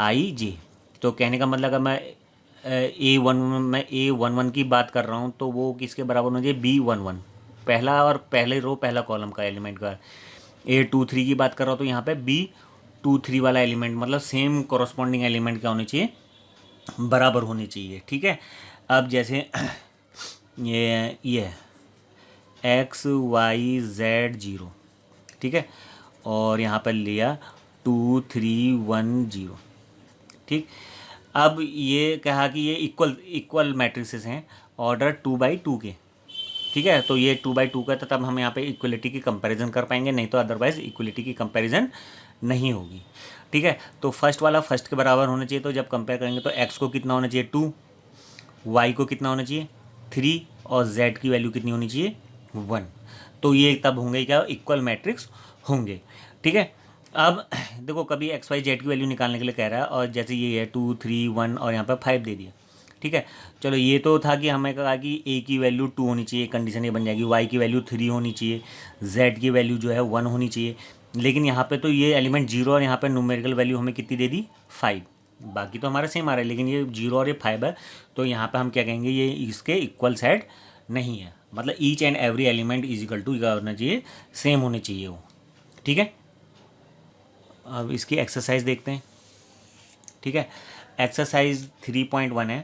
I J. तो कहने का मतलब अगर मैं A11 की बात कर रहा हूँ तो वो किसके बराबर होना चाहिए, B11, पहला और पहले रो पहला कॉलम का एलिमेंट का। A23 की बात कर रहा हूँ तो यहाँ पे B23 वाला एलिमेंट, मतलब सेम कॉरस्पॉन्डिंग एलिमेंट क्या होने चाहिए, बराबर होने चाहिए। ठीक है, अब जैसे ये एक्स वाई जेड 0, ठीक है, और यहाँ पर लिया 2 3 1 0। ठीक, अब ये कहा कि ये इक्वल मैट्रिसेस हैं, ऑर्डर 2/2 के। ठीक है, तो ये 2/2 का, तो तब हम यहाँ पे इक्वलिटी की कंपैरिजन कर पाएंगे, नहीं तो अदरवाइज इक्वलिटी की कंपैरिजन नहीं होगी। ठीक है, तो फर्स्ट वाला फर्स्ट के बराबर होना चाहिए, तो जब कंपेयर करेंगे तो एक्स को कितना होना चाहिए 2, वाई को कितना होना चाहिए 3, और जेड की वैल्यू कितनी होनी चाहिए 1। तो ये तब होंगे क्या, इक्वल मैट्रिक्स होंगे। ठीक है, अब देखो कभी एक्स वाई जेड की वैल्यू निकालने के लिए कह रहा है, और जैसे ये है 2 3 1 और यहाँ पर 5 दे दिया। ठीक है, चलो ये तो था कि हमें कहा कि ए की वैल्यू 2 होनी चाहिए, कंडीशन ये बन जाएगी, वाई की वैल्यू 3 होनी चाहिए, जेड की वैल्यू जो है 1 होनी चाहिए। लेकिन यहाँ पे तो ये एलिमेंट 0 और यहाँ पे न्यूमेरिकल वैल्यू हमें कितनी दे दी 5, बाकी तो हमारा सेम आ रहा है, लेकिन ये 0 और ये 5 है, तो यहाँ पे हम क्या कहेंगे, ये इसके इक्वल सेट नहीं है, मतलब each and every element is equal to क्या होना चाहिए, सेम होने चाहिए वो। ठीक है, अब इसकी एक्सरसाइज देखते हैं। ठीक है, एक्सरसाइज 3.1 है,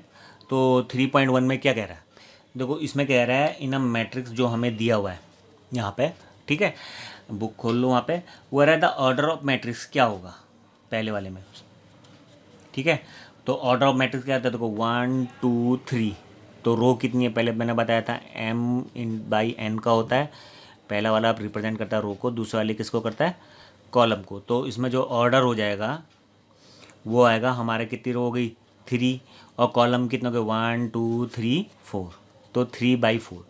तो 3.1 में क्या कह रहा है, देखो इसमें कह रहा है इन अ मैट्रिक्स जो हमें दिया हुआ है यहाँ पे। ठीक है, बुक खोल लो, वहाँ पे वो रहा द ऑर्डर ऑफ मैट्रिक्स क्या होगा पहले वाले में। ठीक है, तो ऑर्डर ऑफ मैट्रिक्स क्या होता है, देखो 1 2 3, तो रो कितनी है, पहले मैंने बताया था M/n का होता है, पहला वाला रिप्रेजेंट करता है रो को, दूसरा वाले किसको करता है, कॉलम को। तो इसमें जो ऑर्डर हो जाएगा वो आएगा हमारे, कितनी रो हो गई 3, और कॉलम कितने हो गए 1 2 3 4, तो 3/4,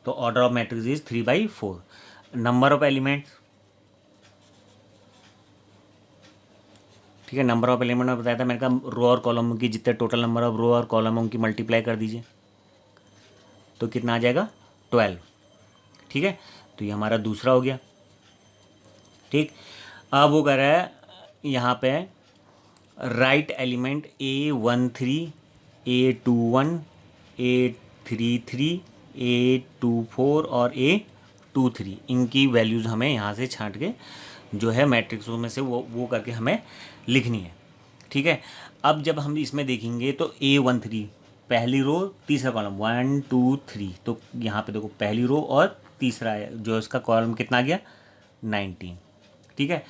तो order of matrix is 3/4। Number of elements, ठीक है, नंबर ऑफ एलिमेंट में बताया था मैंने कहा रो और कॉलम की जितने टोटल नंबर ऑफ रो और कॉलम की मल्टीप्लाई कर दीजिए। तो कितना आ जाएगा 12। ठीक है, तो ये हमारा दूसरा हो गया। ठीक, अब वो कह रहा है यहाँ पे right element A13, A21, A33, A24 और A23, इनकी वैल्यूज़ हमें यहाँ से छांट के जो है मैट्रिक्सों में से वो करके हमें लिखनी है। ठीक है, अब जब हम इसमें देखेंगे तो A13 पहली रो तीसरा कॉलम 1 2 3, तो यहाँ पे देखो पहली रो और तीसरा है जो इसका कॉलम कितना आ गया 19। ठीक है,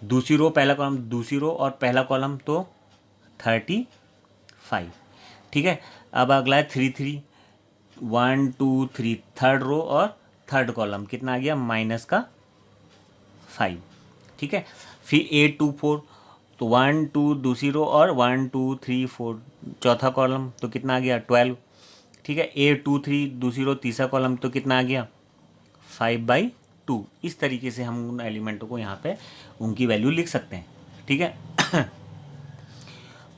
दूसरी रो पहला कॉलम दूसरी रो और पहला कॉलम तो 35। ठीक है, अब अगला है 3 1 2 3 थर्ड रो और थर्ड कॉलम कितना आ गया -5। ठीक है, फिर 8 2 4 तो 1 2 दूसरी रो और 1 2 3 4 चौथा कॉलम तो कितना आ गया 12। ठीक है, 8 2 3 दूसरी रो तीसरा कॉलम तो कितना आ गया 5/2। इस तरीके से हम उन एलिमेंटों को यहाँ पे उनकी वैल्यू लिख सकते हैं। ठीक है,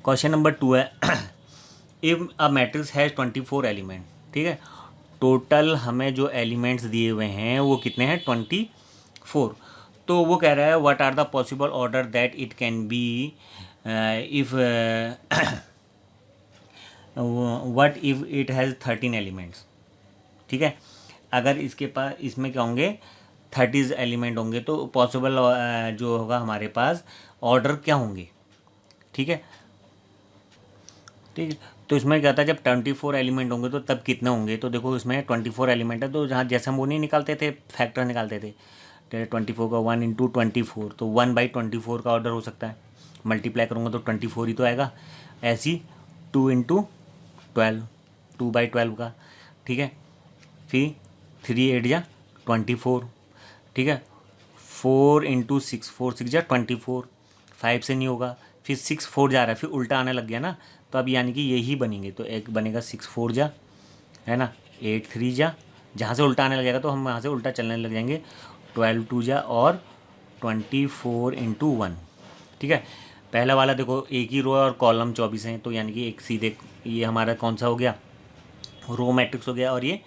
क्वेश्चन नंबर 2 है if a matrix has 24 element. ठीक है, टोटल हमें जो एलिमेंट्स दिए हुए हैं वो कितने हैं 24। तो वो कह रहा है what are the possible order that it can be if what if it has 13 elements. ठीक है, अगर इसके पास इसमें क्या होंगे 30 एलिमेंट होंगे तो पॉसिबल जो होगा हमारे पास ऑर्डर क्या होंगे। ठीक है, ठीक है, तो इसमें क्या था जब 24 एलिमेंट होंगे तो तब कितने होंगे। तो देखो इसमें 24 एलिमेंट है तो जहाँ जैसे हम वो नहीं निकालते थे फैक्टर निकालते थे 24 का 1 × 24 तो 1/24 का ऑर्डर हो सकता है। मल्टीप्लाई करूँगा तो 24 ही तो आएगा। ऐसी 2 × 12 2/12 का। ठीक है, फिर 3 8 जा 24। ठीक है, 4 × 6 4 6 जा 24, 5 से नहीं होगा। फिर 6 4 जा रहा है फिर उल्टा आने लग गया ना, तो अब यानी कि यही बनेंगे। तो एक बनेगा 6 4 जा है ना 8 3 जा, जहाँ से उल्टा आने लगेगा तो हम वहाँ से उल्टा चलने लग जाएंगे 12 2 जा और 24 × 1। ठीक है, पहला वाला देखो एक ही रो और कॉलम 24 हैं तो यानी कि एक सीधे ये हमारा कौन सा हो गया रो मैट्रिक्स हो गया और ये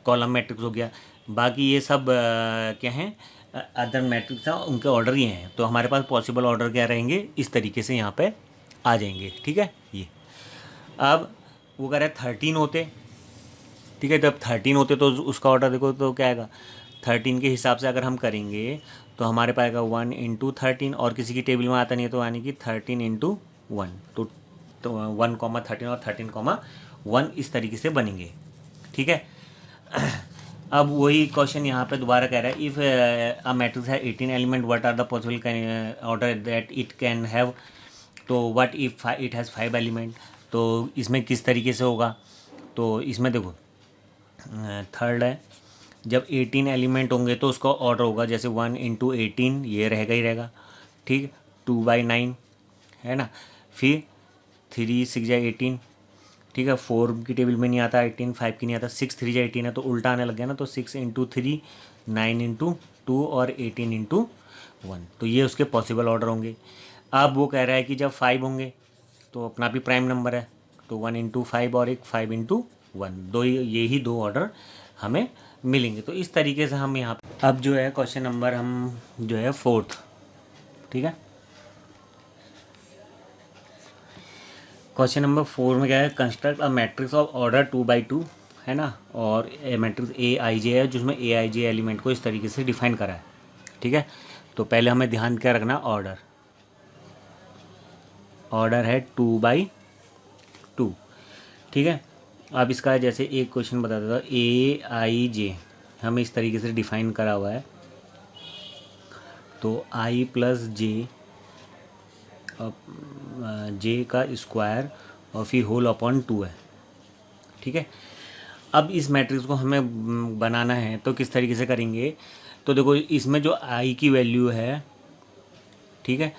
कॉलम मैट्रिक्स हो गया। बाकी ये सब क्या हैं अदर मैट्रिक्स हैं उनके ऑर्डर ये हैं। तो हमारे पास पॉसिबल ऑर्डर क्या रहेंगे इस तरीके से यहाँ पे आ जाएंगे। ठीक है, ये अब वो कह रहे हैं 13 होते। ठीक है, जब 13 होते तो उसका ऑर्डर देखो तो क्या आएगा 13 के हिसाब से अगर हम करेंगे तो हमारे पास आएगा 1 × 13 और किसी की टेबल में आता नहीं है तो यानी कि 13 × 1 तो 1, 13 और 13, 1 इस तरीके से बनेंगे। ठीक है, अब वही क्वेश्चन यहाँ पे दोबारा कह रहा है इफ़ अ मैट्रिक्स है 18 element what are the possible order that it can have. तो what if it has 5 element, तो इसमें किस तरीके से होगा। तो इसमें देखो थर्ड है जब 18 एलिमेंट होंगे तो उसका ऑर्डर होगा जैसे 1 × 18 ये रहेगा ही रहेगा। ठीक, 2/9 है ना, फिर 3 6 या 18। ठीक है, 4 की टेबल में नहीं आता 18, 5 की नहीं आता 6 3 या 18 है तो उल्टा आने लग गया ना, तो 6 × 3 9 × 2 और 18 × 1। तो ये उसके पॉसिबल ऑर्डर होंगे। अब वो कह रहा है कि जब 5 होंगे तो अपना भी प्राइम नंबर है तो 1 × 5 और एक 5 × 1, दो यही दो ऑर्डर हमें मिलेंगे। तो इस तरीके से हम यहाँ अब जो है क्वेश्चन नंबर हम जो है 4th। ठीक है, क्वेश्चन नंबर 4 में क्या है construct a matrix of order 2/2 है ना, और मैट्रिक्स AIJ है जिसमें AIJ एलिमेंट को इस तरीके से डिफाइन करा है। ठीक है, तो पहले हमें ध्यान क्या रखना ऑर्डर है 2/2। ठीक है, अब इसका जैसे एक क्वेश्चन बता देता AIJ हमें इस तरीके से डिफाइन करा हुआ है तो I + J का स्क्वायर और फिर होल अपॉन 2 है। ठीक है, अब इस मैट्रिक्स को हमें बनाना है तो किस तरीके से करेंगे। तो देखो इसमें जो I की वैल्यू है ठीक है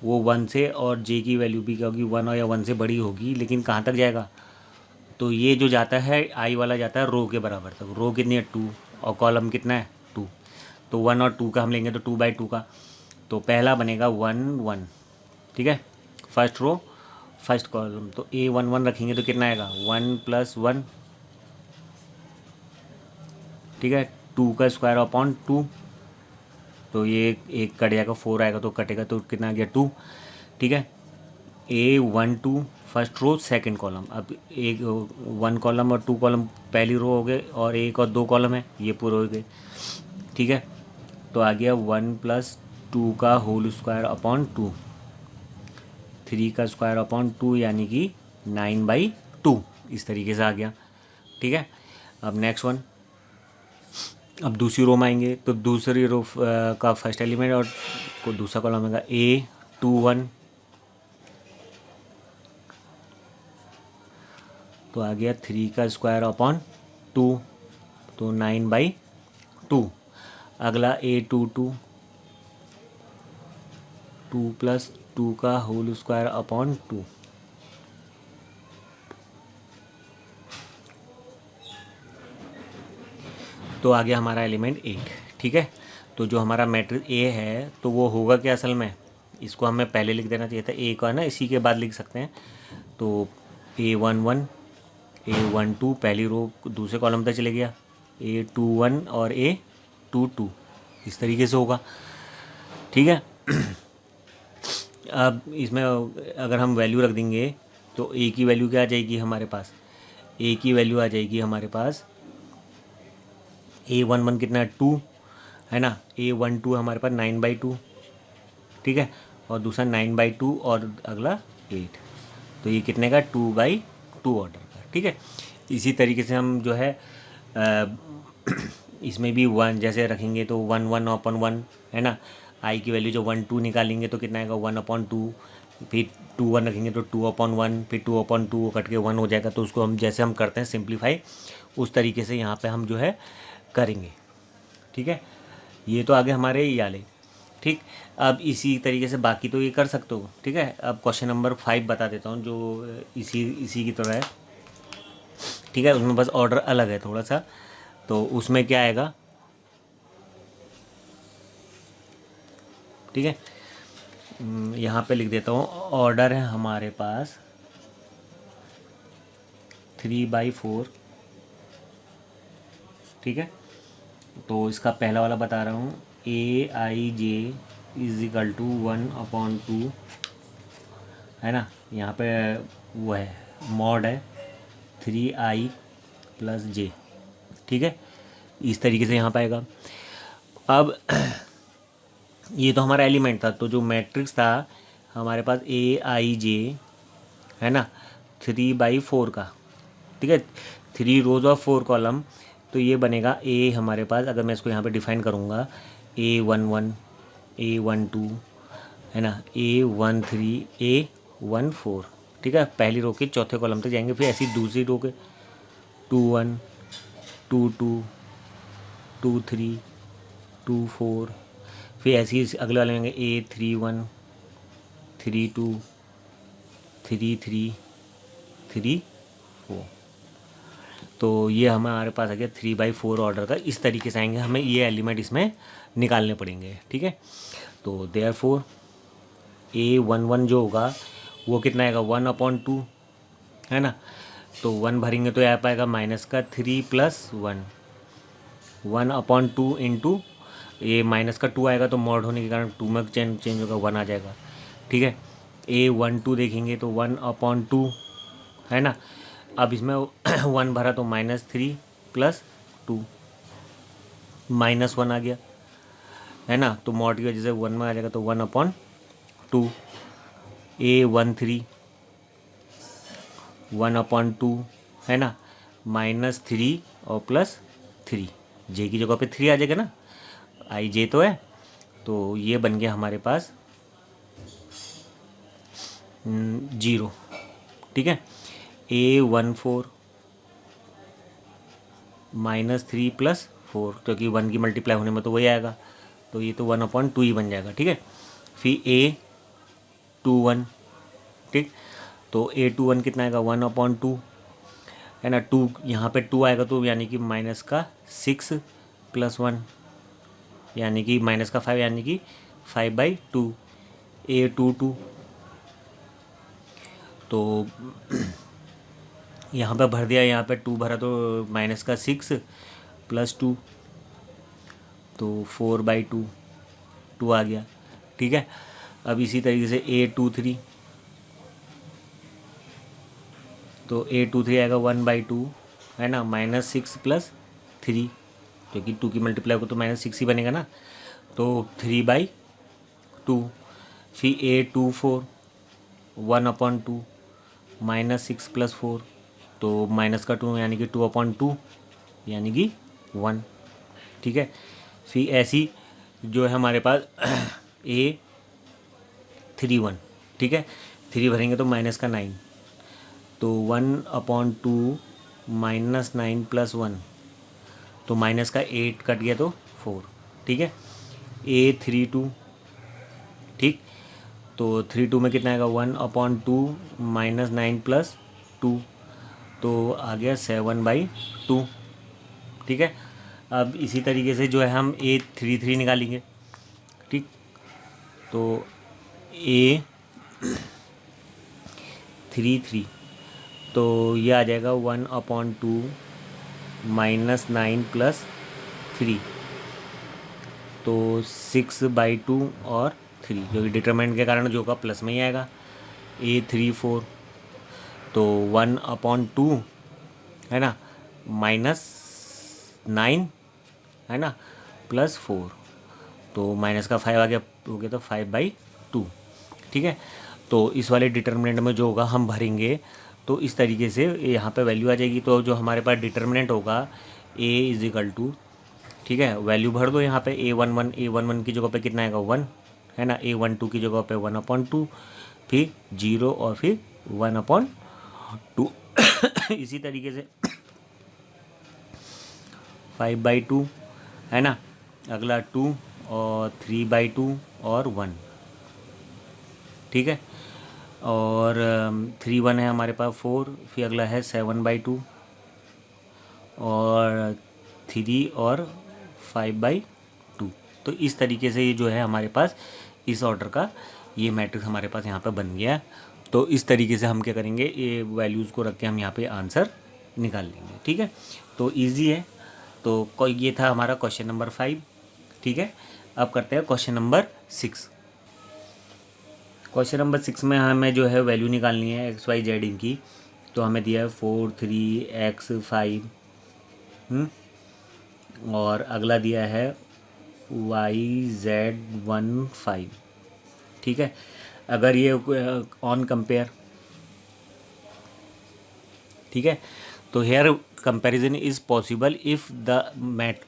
वो 1 से और J की वैल्यू भी क्या होगी 1 या 1 से बड़ी होगी, लेकिन कहाँ तक जाएगा तो ये जो जाता है I वाला जाता है रो के बराबर तक। रो कितनी है 2 और कॉलम कितना है 2, तो 1 और 2 का हम लेंगे तो 2/2 का। तो पहला बनेगा 1 1। ठीक है, फर्स्ट रो फर्स्ट कॉलम तो A 1 1 रखेंगे तो कितना आएगा 1 + 1 ठीक है, 2 का स्क्वायर अपॉन 2, तो ये एक कट जाएगा, 4 आएगा तो कटेगा, तो कितना आ गया 2। ठीक है, A12 first row second column. अब एक 1 कॉलम और 2 कॉलम पहली रो हो गए, और 1 और 2 कॉलम है, ये पूरे हो गए। ठीक है, तो आ गया 1 + 2 का होल स्क्वायर अपॉन 2, 3 का स्क्वायर अपॉन 2 यानी कि 9/2, इस तरीके से आ गया। ठीक है, अब नेक्स्ट वन, अब दूसरी रो में आएंगे, तो दूसरी रो का फर्स्ट एलिमेंट और को दूसरा कॉलम आएगा A21, तो आ गया 3 का स्क्वायर अपॉन 2, तो 9/2। अगला A22, 2 + 2 का होल स्क्वायर अपॉन 2, तो आ गया हमारा एलिमेंट 8। ठीक है, तो जो हमारा मैट्रिक्स ए है तो वो होगा क्या असल में, इसको हमें पहले लिख देना चाहिए था, ए को है ना इसी के बाद लिख सकते हैं। तो A11, A12 पहली रो दूसरे कॉलम तक चले गया, A21 और A22, इस तरीके से होगा। ठीक है, अब इसमें अगर हम वैल्यू रख देंगे तो ए की वैल्यू क्या आ जाएगी हमारे पास, ए की वैल्यू आ जाएगी हमारे पास A11 कितना है 2 है ना, A12 हमारे पास 9/2। ठीक है, और दूसरा 9/2 और अगला 8, तो ये कितने का 2/2 ऑर्डर का। ठीक है, इसी तरीके से हम जो है इसमें भी 1 जैसे रखेंगे तो 1/1 है ना, आई की वैल्यू जो 1 2 निकालेंगे तो कितना आएगा 1/2, फिर 2 1 रखेंगे तो 2/1, फिर 2/2 कट के 1 हो जाएगा। तो उसको हम जैसे हम करते हैं सिंप्लीफाई, उस तरीके से यहाँ पे हम जो है करेंगे। ठीक है, ये तो आगे हमारे ये वाले। ठीक, अब इसी तरीके से बाकी तो ये कर सकते हो। ठीक है, अब क्वेश्चन नंबर 5 बता देता हूँ जो इसी की तरह है। ठीक है, उसमें बस ऑर्डर अलग है थोड़ा सा, तो उसमें क्या आएगा। ठीक है, यहाँ पे लिख देता हूँ, ऑर्डर है हमारे पास 3/4। ठीक है, तो इसका पहला वाला बता रहा हूँ, AIJ = 1/2 है ना, यहाँ पे वो है मॉड है 3I + J। ठीक है, इस तरीके से यहाँ पे आएगा। अब ये तो हमारा एलिमेंट था, तो जो मैट्रिक्स था हमारे पास AIJ है ना 3/4 का। ठीक है, 3 रोज और 4 कॉलम, तो ये बनेगा ए हमारे पास, अगर मैं इसको यहाँ पे डिफाइन करूँगा, A11, A12 है ना, A13, A14। ठीक है, पहली रो के चौथे कॉलम तक जाएंगे, फिर ऐसी दूसरी रो के 21, 22, 23, 24, फिर ऐसे ही अगले वाले में A31, 32, 33, 34। तो ये हमारे पास आ गया 3/4 ऑर्डर का। इस तरीके से आएंगे, हमें ये एलिमेंट इसमें निकालने पड़ेंगे। ठीक है, तो देयरफॉर A11 जो होगा वो कितना आएगा 1/2 है ना, तो 1 भरेंगे तो आ पाएगा -3 + 1, 1/2 इंटू ये -2 आएगा तो मॉड होने के कारण 2 में चेंज होगा, 1 आ जाएगा। ठीक है, A12 देखेंगे तो 1/2 है ना, अब इसमें 1 भरा तो -3 + 2, -1 आ गया है ना, तो मॉड की वजह से 1 में आ जाएगा, तो 1/2। A13 1/2 है ना, -3 और +3, जे की जगह पे 3 आ जाएगा ना, आई जे तो है, तो ये बन गया हमारे पास 0। ठीक है, A14 -3 + 4, क्योंकि 1 की मल्टीप्लाई होने में तो वही आएगा, तो ये तो 1/2 ही बन जाएगा। ठीक है, फिर A21। ठीक, तो A21 कितना आएगा 1/2 है ना, 2 यहाँ पे 2 आएगा तो यानी कि -6 + 1 यानी कि -5 यानी कि 5/2। A22 तो यहाँ पे भर दिया, यहाँ पे 2 भरा तो -6 प्लस 2, तो 4/2 2 आ गया। ठीक है, अब इसी तरीके से A23, तो A23 आएगा 1/2, है ना, -6 + 3, क्योंकि 2 की मल्टीप्लाई को तो -6 ही बनेगा ना, तो 3/2। फिर A24 1/2, -6 + 4, तो माइनस का 2 यानी कि 2/2 यानी कि 1। ठीक है, फिर ऐसी जो है हमारे पास A31, ठीक है, 3 भरेंगे तो -9, तो 1/2 -9 + 1, तो माइनस का 8 कट गया तो 4। ठीक है, A32, ठीक, तो 32 में कितना आएगा 1/2 -9 + 2, तो आ गया 7/2। ठीक है, अब इसी तरीके से जो है हम A33 निकालेंगे। ठीक, तो A33, तो ये आ जाएगा 1/2 -9 + 3, तो 6/2 और 3, जो कि डिटरमिनेंट के कारण जो का प्लस में ही आएगा। A34, तो 1/2, है ना, -9, है ना, +4, तो माइनस का 5 आ गया, हो गया तो 5/2। ठीक है, तो इस वाले डिटर्मिनेंट में जो होगा हम भरेंगे, तो इस तरीके से यहाँ पे वैल्यू आ जाएगी। तो जो हमारे पास डिटर्मिनेंट होगा A, ठीक है, वैल्यू भर दो यहाँ पे A11 की जगह पे कितना आएगा 1, है ना, A12 की जगह पे 1/2, फिर 0 और फिर 1/2। इसी तरीके से 5/2, है ना, अगला 2 और 3/2 और 1। ठीक है, और 3/1 है हमारे पास 4, फिर अगला है 7/2 और 3 और 5/2। तो इस तरीके से ये जो है हमारे पास इस ऑर्डर का ये मैट्रिक्स हमारे पास यहाँ पे बन गया। तो इस तरीके से हम क्या करेंगे, ये वैल्यूज़ को रख के हम यहाँ पे आंसर निकाल लेंगे। ठीक है, तो इजी है। तो ये था हमारा क्वेश्चन नंबर 5। ठीक है, अब करते हैं क्वेश्चन नंबर 6। क्वेश्चन नंबर 6 में हमें जो है वैल्यू निकालनी है XY Z इनकी। तो हमें दिया है 4 3 X 5, और अगला दिया है YZ1 5। ठीक है, अगर ये ऑन कंपेयर, ठीक है, तो here comparison is possible if the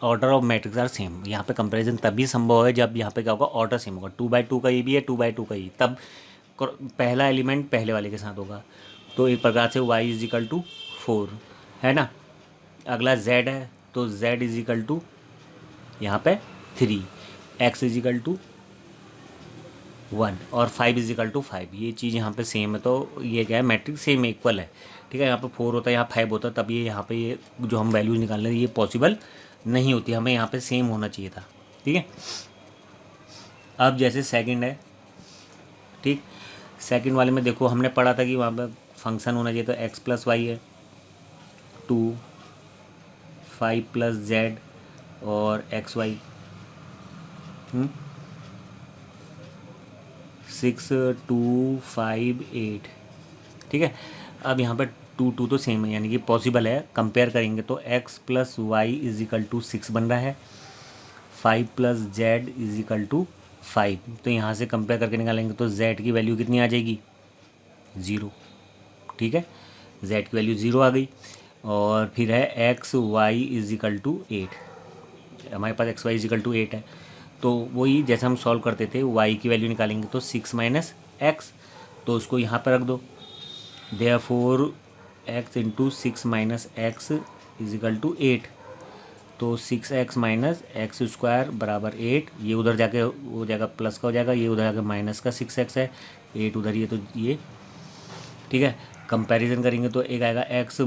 order of matrix are same. यहाँ पे कंपैरिजन तभी संभव है जब यहाँ पे क्या होगा, ऑर्डर सेम होगा। 2/2 का ये भी है, 2/2 का ही, तब पहला एलिमेंट पहले वाले के साथ होगा। तो एक प्रकार से Y = 4, है ना। अगला Z है, तो Z = यहाँ पे 3, X = 1 और 5 = 5। ये चीज़ यहाँ पे सेम है, तो ये क्या है, मैट्रिक्स सेम इक्वल है। ठीक है, यहाँ पे 4 होता है, यहाँ 5 होता है, तब ये यहाँ पे ये जो हम वैल्यूज निकाल रहे हैं ये पॉसिबल नहीं होती, हमें यहाँ पे सेम होना चाहिए था। ठीक है, अब जैसे सेकंड है, ठीक, सेकंड वाले में देखो हमने पढ़ा था कि वहाँ पे फंक्शन होना चाहिए, तो x + y है 2 5 + z और xy 6 2 5 8। ठीक है, अब यहाँ पर 2 तो सेम है, यानी कि पॉसिबल है। कंपेयर करेंगे तो x + y = 6 बन रहा है, 5 + z = 5। तो यहाँ से कंपेयर करके निकालेंगे तो z की वैल्यू कितनी आ जाएगी, 0। ठीक है, z की वैल्यू 0 आ गई। और फिर है x y = 8, हमारे पास x y = 8 है। तो वही जैसे हम सॉल्व करते थे, y की वैल्यू निकालेंगे तो 6 - x, तो उसको यहाँ पर रख दो। देयरफॉर x × 6 - x = 8, तो 6x - x² = 8। ये उधर जाके हो जाएगा प्लस का हो जाएगा, ये उधर जाके माइनस का 6x है, 8 उधर, ये तो ये। ठीक है, कंपैरिजन करेंगे तो एक आएगा x -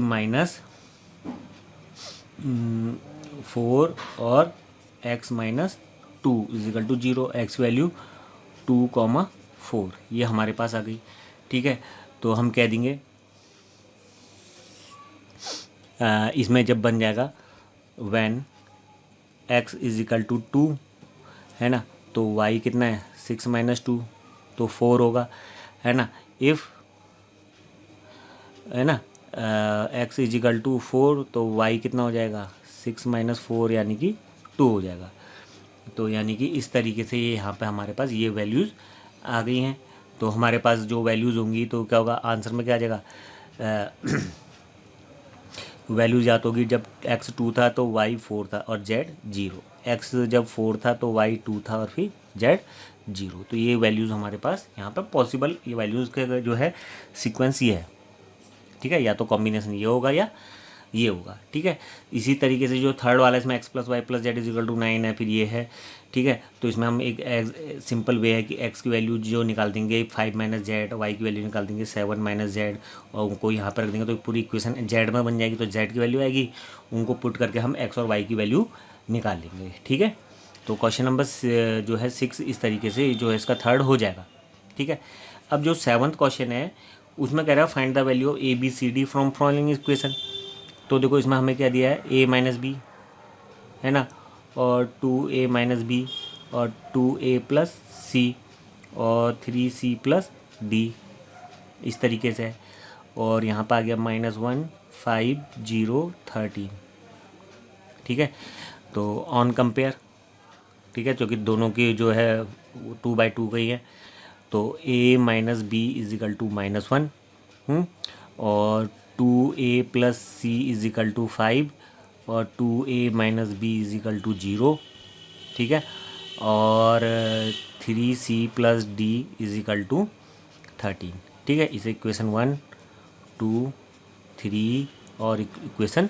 4 और x - 2 = 0। x वैल्यू 2, 4 ये हमारे पास आ गई। ठीक है, तो हम कह देंगे इसमें जब बन जाएगा when X is equal to 2 है ना, तो y कितना है 6 माइनस 2 तो 4 होगा है ना। इफ़ है ना x इज इक्वल टू 4 तो y कितना हो जाएगा 6 माइनस 4 यानी कि 2 हो जाएगा। तो यानी कि इस तरीके से ये यहाँ पे हमारे पास ये वैल्यूज़ आ गई हैं। तो हमारे पास जो वैल्यूज़ होंगी तो क्या होगा, आंसर में क्या आ जाएगा, वैल्यूज़ याद होगी जब x 2 था तो y 4 था और z 0, x जब 4 था तो y 2 था और फिर z 0। तो ये वैल्यूज़ हमारे पास यहाँ पर पॉसिबल, ये वैल्यूज़ का जो है सीक्वेंस ये है, ठीक है, या तो कॉम्बिनेशन ये होगा या ये होगा, ठीक है। इसी तरीके से जो थर्ड वाला इसमें x plus Y plus Z is equal to 9 है, फिर ये है, ठीक है। तो इसमें हम एक सिंपल वे है कि x की वैल्यू जो निकाल देंगे 5 माइनस जेड, वाई की वैल्यू निकाल देंगे 7 माइनस जेड और उनको यहाँ पर रख देंगे तो पूरी इक्वेशन z में बन जाएगी। तो z की वैल्यू आएगी, उनको पुट करके हम x और y की वैल्यू निकाल लेंगे, ठीक है। तो क्वेश्चन नंबर जो है 6 इस तरीके से जो है इसका थर्ड हो जाएगा, ठीक है। अब जो 7th क्वेश्चन है उसमें कह रहा है find the value of ABCD from following equation. तो देखो इसमें हमें क्या दिया है a माइनस बी है ना, और 2a माइनस बी और 2a प्लस सी और 3c प्लस डी, इस तरीके से है। और यहाँ पर आ गया -1 5 0 13, ठीक है। तो ऑन कंपेयर, ठीक है, क्योंकि दोनों की जो है 2/2 गई है। तो a minus B is equal to -1 और 2a plus C is equal to 5 और 2a minus B is equal to 0, ठीक है। और 3c plus D is equal to 13, ठीक है। इसे इक्वेशन 1 2 3 और इक्वेशन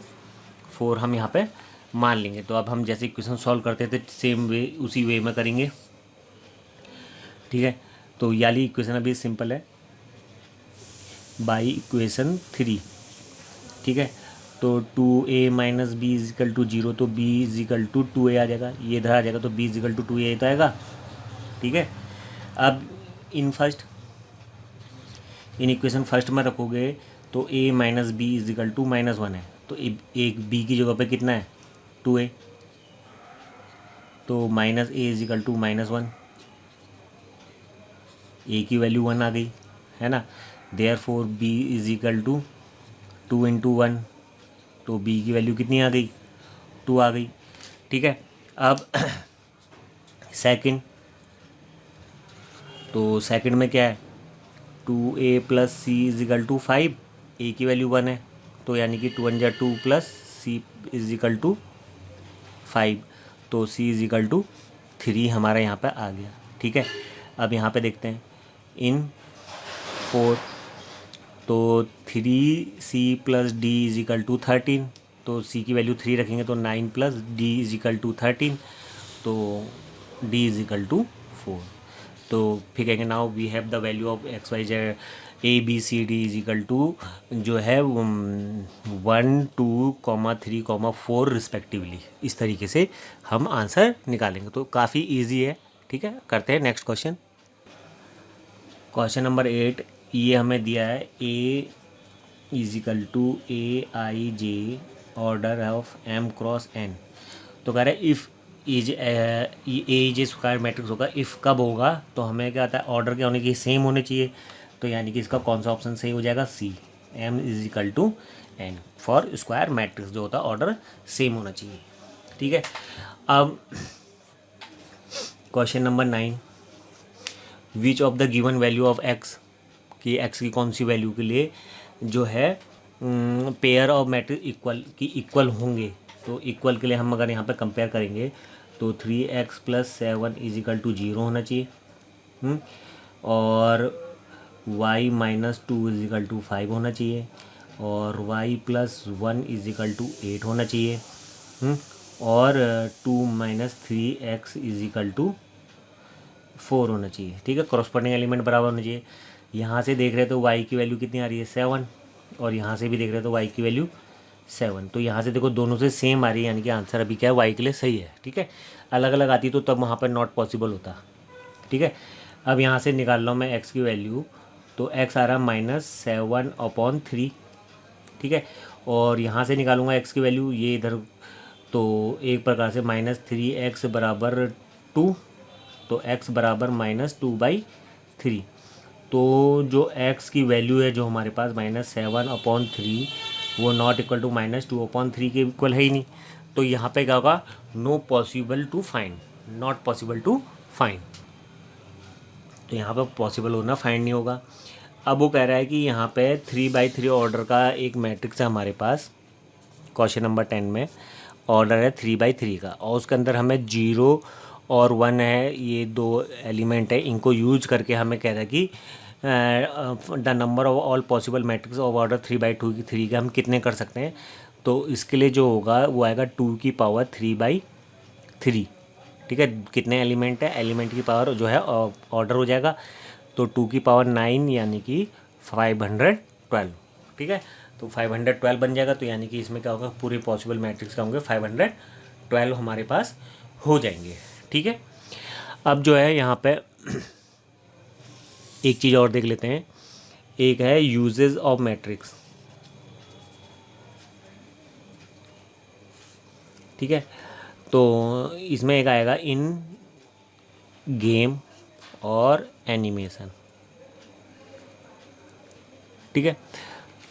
4 हम यहाँ पे मान लेंगे। तो अब हम जैसे इक्वेशन सॉल्व करते थे सेम वे उसी वे में करेंगे, ठीक है। तो याली इक्वेशन अभी सिंपल है बाई इक्वेशन 3, ठीक है। तो 2a minus B is equal to 0 तो b is equal to 2a आ जाएगा, ये इधर आ जाएगा तो b is equal to 2a तो आएगा, ठीक है। अब इन इक्वेशन फर्स्ट में रखोगे तो a minus B is equal to -1 है, तो एक b की जगह पे कितना है 2a, तो minus a is equal to -1, a की वैल्यू 1 आ गई है ना। Therefore b is equal to 2 into 1, तो b की वैल्यू कितनी आ गई 2 आ गई, ठीक है। अब सेकंड, तो सेकंड में क्या है 2a plus C is equal to 5, a की वैल्यू 1 है तो यानी कि 2 × 2 plus c is equal to 5, तो c इज इक्वल टू 3 हमारा यहाँ पे आ गया, ठीक है। अब यहाँ पे देखते हैं इन 4, तो 3c plus D is equal to 13, तो c की वैल्यू 3 रखेंगे तो 9 plus d is equal to 13, तो d इज इक्वल टू 4। तो फिर कहेंगे now we have the value of X Y Z ABCD is equal to जो है 1 2 3 4 रिस्पेक्टिवली। इस तरीके से हम आंसर निकालेंगे। तो काफ़ी इजी है, ठीक है। करते हैं नेक्स्ट क्वेश्चन। क्वेश्चन नंबर 8 ये हमें दिया है A is equal to AIJ order of M cross N। तो कह रहे हैं इफ़ ए स्क्वायर मैट्रिक्स होगा, इफ़ कब होगा, तो हमें क्या आता है ऑर्डर क्या होने की सेम होने चाहिए। तो यानी कि इसका कौन सा ऑप्शन सही हो जाएगा C, M is equal to N for square matrix जो होता है ऑर्डर सेम होना चाहिए, ठीक है। अब question number 9 which of the given value of x, कि x की कौन सी वैल्यू के लिए जो है पेयर ऑफ मैट्रिक्स इक्वल होंगे। तो इक्वल के लिए हम अगर यहाँ पे कंपेयर करेंगे तो 3x plus 7 is equal to 0 होना चाहिए, और y minus 2 is equal to 5 होना चाहिए, और y plus 1 is equal to 8 होना चाहिए, और 2 minus 3x is equal to 4 होना चाहिए, ठीक है। कॉरस्पॉन्डिंग एलिमेंट बराबर होना चाहिए। यहाँ से देख रहे तो y की वैल्यू कितनी आ रही है 7, और यहाँ से भी देख रहे तो y की वैल्यू 7, तो यहाँ से देखो दोनों से सेम आ रही है, यानी कि आंसर अभी क्या है y के लिए सही है, ठीक है। अलग अलग आती तो तब वहाँ पर नॉट पॉसिबल होता, ठीक है। अब यहाँ से निकाल लो मैं x की वैल्यू, तो x आ रहा -7/3, ठीक है। और यहाँ से निकालूंगा x की वैल्यू, ये इधर तो एक प्रकार से -3x बराबर 2, तो x बराबर -2/3। तो जो x की वैल्यू है जो हमारे पास -7/3, वो नॉट इक्वल टू -2/3 के इक्वल है ही नहीं। तो यहाँ पे क्या होगा, no possible to find, not possible to find. तो यहाँ पे पॉसिबल होना फाइंड नहीं होगा। अब वो कह रहा है कि यहाँ पे 3/3 ऑर्डर का एक मैट्रिक्स है हमारे पास, क्वेश्चन नंबर 10 में ऑर्डर है 3/3 का, और उसके अंदर हमें 0 और 1 है, ये दो एलिमेंट है, इनको यूज करके हमें कह रहा है कि the number of all possible matrix of order 3/3 के हम कितने कर सकते हैं। तो इसके लिए जो होगा वो आएगा 2 की पावर 3/3। ठीक है, कितने एलिमेंट है, एलिमेंट की पावर जो है ऑर्डर हो जाएगा, तो 2 की पावर 9 यानी कि 512। ठीक है, तो 512 बन जाएगा। तो यानी कि इसमें क्या होगा, पूरे पॉसिबल मैट्रिक्स का होंगे 512 हमारे पास हो जाएंगे। ठीक है, अब जो है यहाँ पे एक चीज़ और देख लेते हैं, एक है यूजेस ऑफ मैट्रिक्स। ठीक है, तो इसमें एक आएगा इन गेम और एनिमेशन। ठीक है,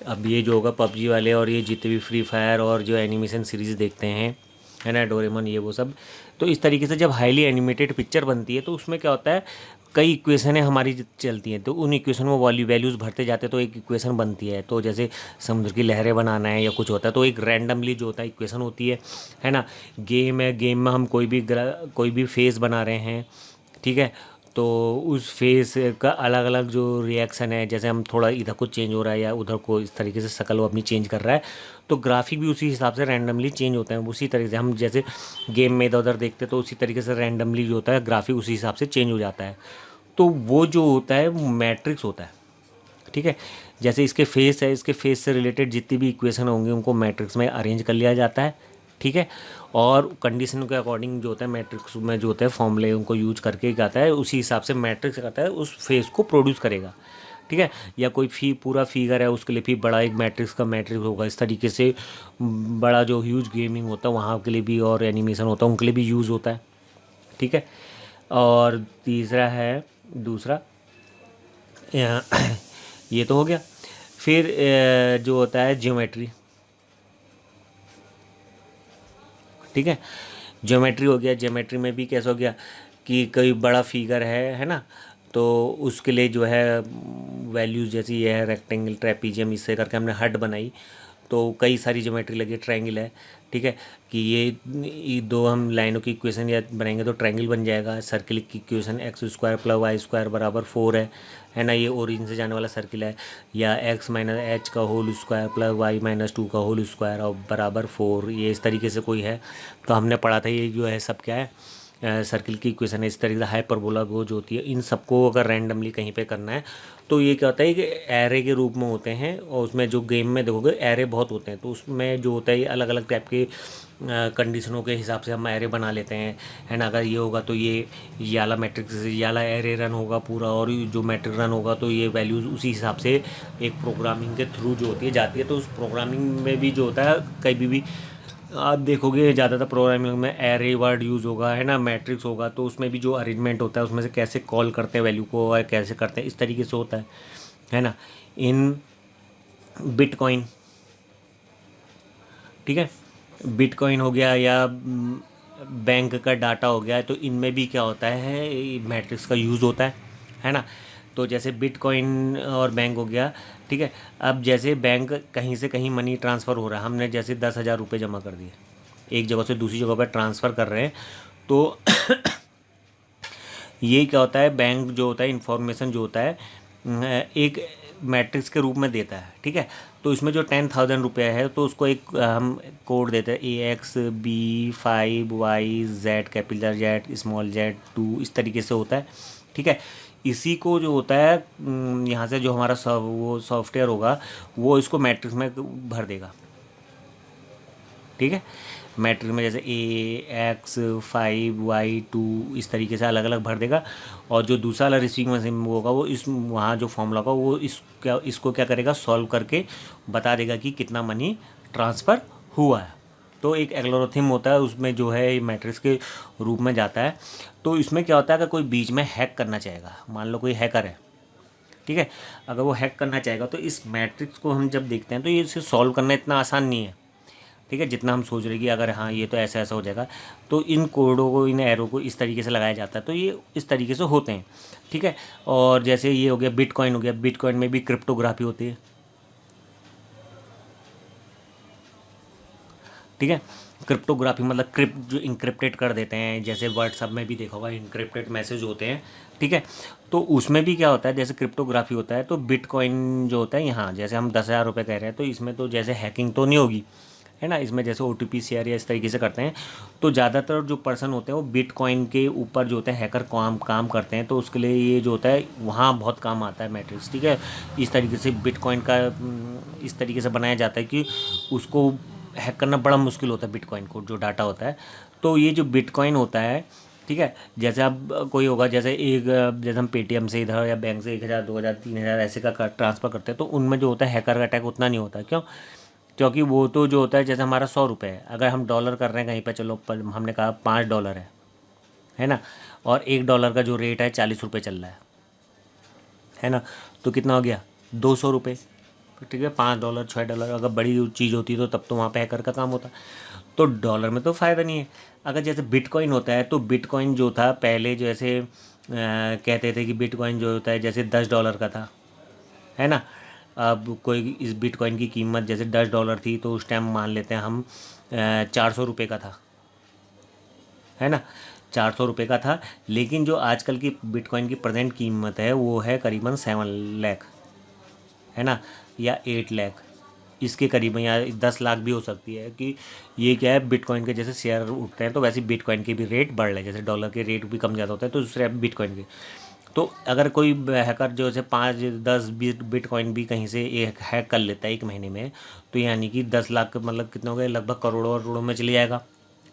अब ये जो होगा पबजी वाले और ये जितने भी फ्री फायर और जो एनिमेशन सीरीज़ देखते हैं, है ना, डोरेमोन, ये वो सब, तो इस तरीके से जब हाईली एनिमेटेड पिक्चर बनती है तो उसमें क्या होता है, कई इक्वेशनें हमारी चलती हैं, तो उन इक्वेशन में वैल्यूज़ भरते जाते हैं तो एक इक्वेशन बनती है। तो जैसे समुद्र की लहरें बनाना है या कुछ होता है तो एक रैंडमली जो होता है इक्वेशन होती है ना। गेम है, गेम में हम कोई भी फेस बना रहे हैं, ठीक है, तो उस फेस का अलग अलग जो रिएक्शन है, जैसे हम थोड़ा इधर को चेंज हो रहा है या उधर को इस तरीके से शक्ल वो अपनी चेंज कर रहा है, तो ग्राफिक भी उसी हिसाब से रैंडमली चेंज होते हैं। उसी तरीके से हम जैसे गेम में इधर उधर देखते हैं तो उसी तरीके से रैंडमली जो होता है ग्राफिक उसी हिसाब से चेंज हो जाता है। तो वो जो होता है वो मैट्रिक्स होता है। ठीक है, जैसे इसके फेस है, इसके फेस से रिलेटेड जितनी भी इक्वेशन होंगी उनको मैट्रिक्स में अरेंज कर लिया जाता है। ठीक है, और कंडीशन के अकॉर्डिंग जो होता है मैट्रिक्स में जो होता है फॉर्मूले उनको यूज करके क्या आता है, उसी हिसाब से मैट्रिक्स करता है उस फेस को प्रोड्यूस करेगा। ठीक है, या कोई पूरा फिगर है उसके लिए भी बड़ा एक मैट्रिक्स का मैट्रिक्स होगा। इस तरीके से बड़ा जो ह्यूज गेमिंग होता है वहाँ के लिए भी, और एनिमेशन होता है उनके लिए भी यूज़ होता है। ठीक है, और तीसरा है दूसरा ये तो हो गया। फिर जो होता है ज्योमेट्री। ठीक है, ज्योमेट्री हो गया, ज्योमेट्री में भी कैसा हो गया कि कोई बड़ा फिगर है ना, तो उसके लिए जो है वैल्यूज़ जैसे ये है रेक्टेंगल, ट्रेपीजियम, इससे करके हमने हट बनाई, तो कई सारी ज्योमेट्री लगी। ट्रायंगल है, ठीक है, कि ये दो हम लाइनों की इक्वेशन या बनाएंगे तो ट्रायंगल बन जाएगा। सर्किल की इक्वेशन x² + y² बराबर 4 है ना, ये ओरिजिन से जाने वाला सर्किल है। या x - h का होल स्क्वायर + y - 2 का होल स्क्वायर और बराबर 4, ये इस तरीके से कोई है। तो हमने पढ़ा था ये जो है सब क्या है, सर्किल की इक्वेशन है। इस तरीके से हाइपरबोला वो जो होती है, इन सबको अगर रैंडमली कहीं पे करना है तो ये क्या होता है कि एरे के रूप में होते हैं, और उसमें जो गेम में देखोगे एरे बहुत होते हैं, तो उसमें जो होता है ये अलग अलग टाइप के कंडीशनों के हिसाब से हम एरे बना लेते हैं, है ना। अगर ये होगा तो ये वाला मैट्रिक्स, ये वाला एरे रन होगा पूरा, और जो मैट्रिक रन होगा तो ये वैल्यूज़ उसी हिसाब से एक प्रोग्रामिंग के थ्रू जो होती है जाती है। तो उस प्रोग्रामिंग में भी जो होता है कहीं भी आप देखोगे ज़्यादातर प्रोग्रामिंग में एरे वर्ड यूज़ होगा, है ना, मैट्रिक्स होगा, तो उसमें भी जो अरेंजमेंट होता है उसमें से कैसे कॉल करते हैं वैल्यू को और कैसे करते हैं इस तरीके से होता है ना। इन बिटकॉइन, ठीक है, बिटकॉइन हो गया या बैंक का डाटा हो गया, तो इनमें भी क्या होता है मैट्रिक्स का यूज़ होता है ना। तो जैसे बिटकॉइन और बैंक हो गया, ठीक है। अब जैसे बैंक कहीं से कहीं मनी ट्रांसफ़र हो रहा है, हमने जैसे 10,000 रुपये जमा कर दिए, एक जगह से दूसरी जगह पर ट्रांसफ़र कर रहे हैं, तो ये क्या होता है, बैंक जो होता है इंफॉर्मेशन जो होता है एक मैट्रिक्स के रूप में देता है। ठीक है, तो इसमें जो 10,000 रुपया है तो उसको एक हम कोड देते हैं AXB5YZ, capital Z, small z2, इस तरीके से होता है। ठीक है, इसी को जो होता है यहाँ से जो हमारा वो सॉफ्टवेयर होगा वो इसको मैट्रिक्स में भर देगा। ठीक है, मैट्रिक्स में जैसे AX5Y2 इस तरीके से अलग अलग भर देगा, और जो दूसरा वाला रिसीविंग मशीन होगा वो इस वहाँ जो फॉर्मूला होगा वो इसको क्या करेगा, सॉल्व करके बता देगा कि कितना मनी ट्रांसफ़र हुआ है। तो एक एल्गोरिथम होता है, उसमें जो है ये मैट्रिक्स के रूप में जाता है। तो इसमें क्या होता है, अगर कोई बीच में हैक करना चाहेगा, मान लो कोई हैकर है, ठीक है, अगर वो हैक करना चाहेगा तो इस मैट्रिक्स को हम जब देखते हैं तो ये इसे सॉल्व करना इतना आसान नहीं है, ठीक है, जितना हम सोच रहे हैं कि अगर हाँ ये तो ऐसा ऐसा हो जाएगा। तो इन कोडों को, इन एरो को इस तरीके से लगाया जाता है, तो ये इस तरीके से होते हैं, ठीक है। और जैसे ये हो गया बिटकॉइन, हो गया बिटकॉइन में भी क्रिप्टोग्राफी होती है, ठीक है। क्रिप्टोग्राफी मतलब क्रिप्ट जो इंक्रिप्टेड कर देते हैं, जैसे व्हाट्सअप में भी देखा होगा इंक्रिप्टेड मैसेज होते हैं, ठीक है। तो उसमें भी क्या होता है, जैसे क्रिप्टोग्राफी होता है तो बिटकॉइन जो होता है, यहाँ जैसे हम 10,000 रुपये कह रहे हैं तो इसमें तो जैसे हैकिंग तो नहीं होगी, है ना, इसमें जैसे OTP शेयर या इस तरीके से करते हैं। तो ज़्यादातर जो पर्सन होते हैं वो बिटकॉइन के ऊपर जो होता है हैकर काम काम करते हैं, तो उसके लिए ये जो होता है वहाँ बहुत काम आता है मैट्रिक्स, ठीक है। इस तरीके से बिटकॉइन का इस तरीके से बनाया जाता है कि उसको हैक करना बड़ा मुश्किल होता है, बिटकॉइन को जो डाटा होता है। तो ये जो बिटकॉइन होता है, ठीक है, जैसे अब कोई होगा, जैसे जैसे हम पेटीएम से इधर या बैंक से 1,000 2,000 3,000 ऐसे का ट्रांसफ़र करते हैं, तो उनमें जो होता है हैकर का अटैक उतना नहीं होता। क्यों? क्योंकि वो तो जो होता है, जैसे हमारा 100 रुपये है, अगर हम डॉलर कर रहे हैं कहीं पर, चलो पर हमने कहा $5 है ना, और $1 का जो रेट है 40 रुपये चल रहा है ना, तो कितना हो गया, 200 रुपये, ठीक है। $5 $6, अगर बड़ी चीज़ होती तो तब तो वहाँ पे हैकर का काम होता। तो डॉलर में तो फ़ायदा नहीं है। अगर जैसे बिटकॉइन होता है, तो बिटकॉइन जो था पहले जैसे कहते थे कि बिटकॉइन जो होता है जैसे $10 का था, है ना। अब कोई इस बिटकॉइन की कीमत जैसे $10 थी, तो उस टाइम मान लेते हैं हम 400 रुपये का था, है ना, 400 रुपये का था। लेकिन जो आजकल की बिटकॉइन की प्रेजेंट कीमत है वो है करीबन 7 लाख, है ना, या 8 लाख, इसके करीबन, या 10 लाख भी हो सकती है। कि ये क्या है, बिटकॉइन के जैसे शेयर उठते हैं तो वैसे बिटकॉइन के भी रेट बढ़ रहे हैं, जैसे डॉलर के रेट भी कम ज़्यादा होता है तो दूसरे बिटकॉइन के। तो अगर कोई हैकर जो है 5 10 20 बिटकॉइन भी कहीं से एक हैक कर लेता है 1 महीने में, तो यानी कि 10 लाख मतलब कितना हो गया, लगभग करोड़ों और करोड़ों में चले जाएगा,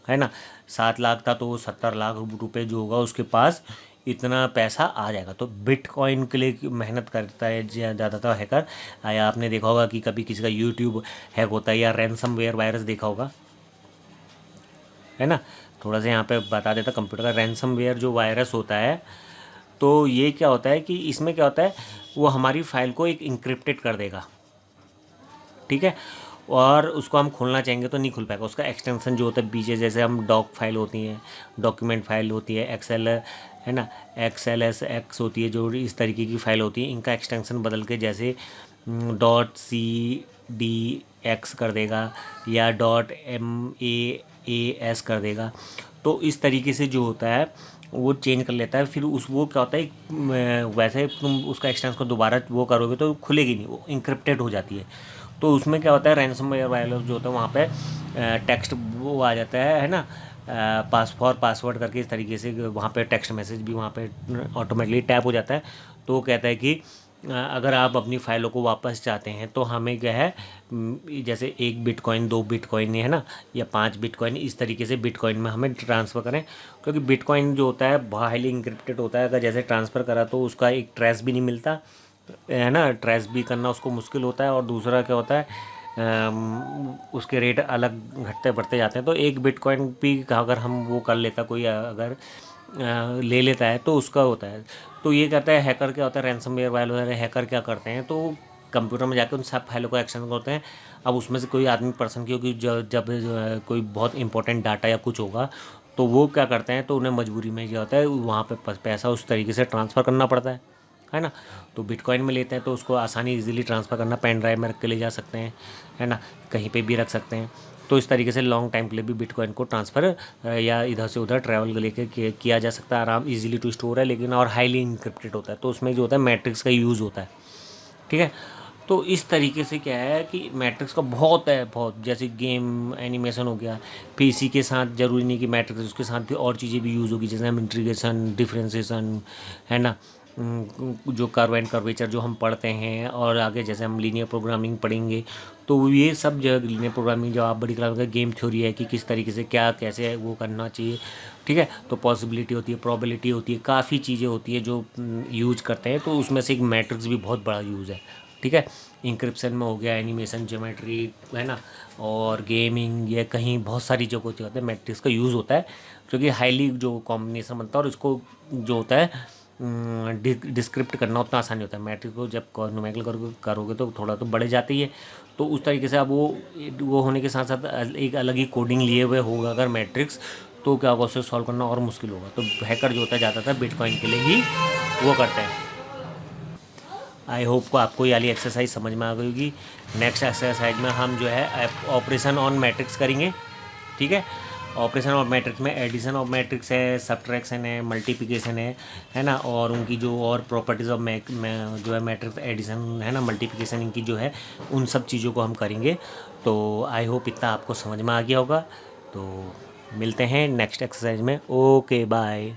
है ना। 7 लाख था तो वो 70 लाख रुपए जो होगा उसके पास, इतना पैसा आ जाएगा। तो बिटकॉइन के लिए मेहनत करता है ज़्यादातर हैकर। या आपने देखा होगा कि कभी किसी का यूट्यूब हैक होता है, या रैनसमवेयर वायरस देखा होगा, है ना। थोड़ा सा यहाँ पे बता देता, कंप्यूटर का रैनसमवेयर जो वायरस होता है, तो ये क्या होता है कि इसमें क्या होता है, वो हमारी फाइल को एक इंक्रिप्टेड कर देगा, ठीक है। और उसको हम खोलना चाहेंगे तो नहीं खुल पाएगा। उसका एक्सटेंशन जो होता है पीछे, जैसे हम डॉक फाइल होती हैं, डॉक्यूमेंट फाइल होती है, एक्सेल है ना, XLSX होती है, जो इस तरीके की फ़ाइल होती है, इनका एक्सटेंशन बदल के जैसे .CDX कर देगा या .MAAS कर देगा। तो इस तरीके से जो होता है वो चेंज कर लेता है। फिर उस वो क्या होता है, वैसे तुम उसका एक्सटेंशन को दोबारा वो करोगे तो खुलेगी नहीं, वो इंक्रिप्टेड हो जाती है। तो उसमें क्या होता है, रैनसमवेयर वायरस जो होता है वहाँ पे टेक्स्ट वो आ जाता है ना, पासवर्ड करके इस तरीके से वहाँ पे टेक्स्ट मैसेज भी वहाँ पे ऑटोमेटिकली टैप हो जाता है। तो वो कहता है कि अगर आप अपनी फ़ाइलों को वापस चाहते हैं तो हमें क्या है, जैसे 1 बिटकॉइन 2 बिटकॉइन है ना, या 5 बिटकॉइन, इस तरीके से बिटकॉइन में हमें ट्रांसफ़र करें। क्योंकि बिटकॉइन जो होता है हाईली इंक्रिप्टेड होता है, अगर जैसे ट्रांसफ़र करा तो उसका एक ट्रेस भी नहीं मिलता, है ना, ट्रेस भी करना उसको मुश्किल होता है। और दूसरा क्या होता है, उसके रेट अलग घटते बढ़ते जाते हैं। तो 1 बिटकॉइन भी अगर हम वो कर लेता, कोई अगर ले लेता है तो उसका होता है। तो ये कहता है हैकर, क्या होता है रैनसमवेयर वाले हैकर क्या करते हैं, तो कंप्यूटर में जाकर उन सब फाइलों को एक्शन करते हैं। अब उसमें से कोई आदमी पर्सन, क्योंकि जब कोई बहुत इंपॉर्टेंट डाटा या कुछ होगा तो वो क्या करते हैं, तो उन्हें मजबूरी में क्या होता है वहाँ पे पैसा उस तरीके से ट्रांसफ़र करना पड़ता है ना। तो बिटकॉइन में लेते हैं तो उसको आसानी इजीली ट्रांसफ़र करना, पेन ड्राइव में रख के ले जा सकते हैं, है ना, कहीं पे भी रख सकते हैं। तो इस तरीके से लॉन्ग टाइम के लिए भी बिटकॉइन को ट्रांसफ़र या इधर से उधर ट्रैवल लेके किया जा सकता है, आराम इजीली टू स्टोर है, लेकिन और हाईली इंक्रिप्टेड होता है। तो उसमें जो होता है मैट्रिक्स का यूज़ होता है, ठीक है। तो इस तरीके से क्या है कि मैट्रिक्स का बहुत है, बहुत, जैसे गेम एनिमेशन हो गया, पीसी के साथ ज़रूरी नहीं कि मैट्रिक्स, उसके साथ भी और चीज़ें भी यूज़ होगी, जैसे हम इंटीग्रेशन, डिफरेंशिएशन, है ना, जो कर्व एंड कर्वेचर जो हम पढ़ते हैं, और आगे जैसे हम लीनियर प्रोग्रामिंग पढ़ेंगे, तो ये सब जो लीनियर प्रोग्रामिंग जो आप बड़ी क्लास का गेम थ्योरी है कि किस तरीके से क्या कैसे वो करना चाहिए, ठीक है। तो पॉसिबिलिटी होती है, प्रोबेबिलिटी होती है, काफ़ी चीज़ें होती है जो यूज़ करते हैं। तो उसमें से एक मैट्रिक्स भी बहुत बड़ा यूज़ है, ठीक है। इंक्रिप्शन में हो गया, एनिमेशन, ज्योमेट्री, है ना, और गेमिंग, या कहीं बहुत सारी जगहों पे होता है मैट्रिक्स का यूज़ होता है, जो कि हाईली जो कॉम्बिनेशन बनता है और इसको जो होता है डिस्क्रिप्ट करना उतना आसान नहीं होता है। मैट्रिक्स को जब नोमेनक्लेचर करोगे तो थोड़ा तो बढ़ जाती है। तो उस तरीके से अब वो होने के साथ साथ एक अलग ही कोडिंग लिए हुए होगा अगर मैट्रिक्स, तो क्या होगा, उसे सॉल्व करना और मुश्किल होगा। तो हैकर जो होता है ज़्यादातर बिटकॉइन के लिए ही वो करते हैं। आई होप को आपको ये वाली एक्सरसाइज समझ में आ गई होगी। नेक्स्ट एक्सरसाइज में हम जो है ऑपरेशन ऑन मैट्रिक्स करेंगे, ठीक है। ऑपरेशन ऑफ मैट्रिक्स में एडिशन ऑफ मैट्रिक्स है, सब्ट्रैक्शन है, मल्टीप्लिकेशन है ना, और उनकी जो और प्रॉपर्टीज़ ऑफ जो है मैट्रिक्स, एडिशन है ना, मल्टीप्लिकेशन, इनकी जो है उन सब चीज़ों को हम करेंगे। तो आई होप इतना आपको समझ में आ गया होगा। तो मिलते हैं नेक्स्ट एक्सरसाइज में। Okay bye.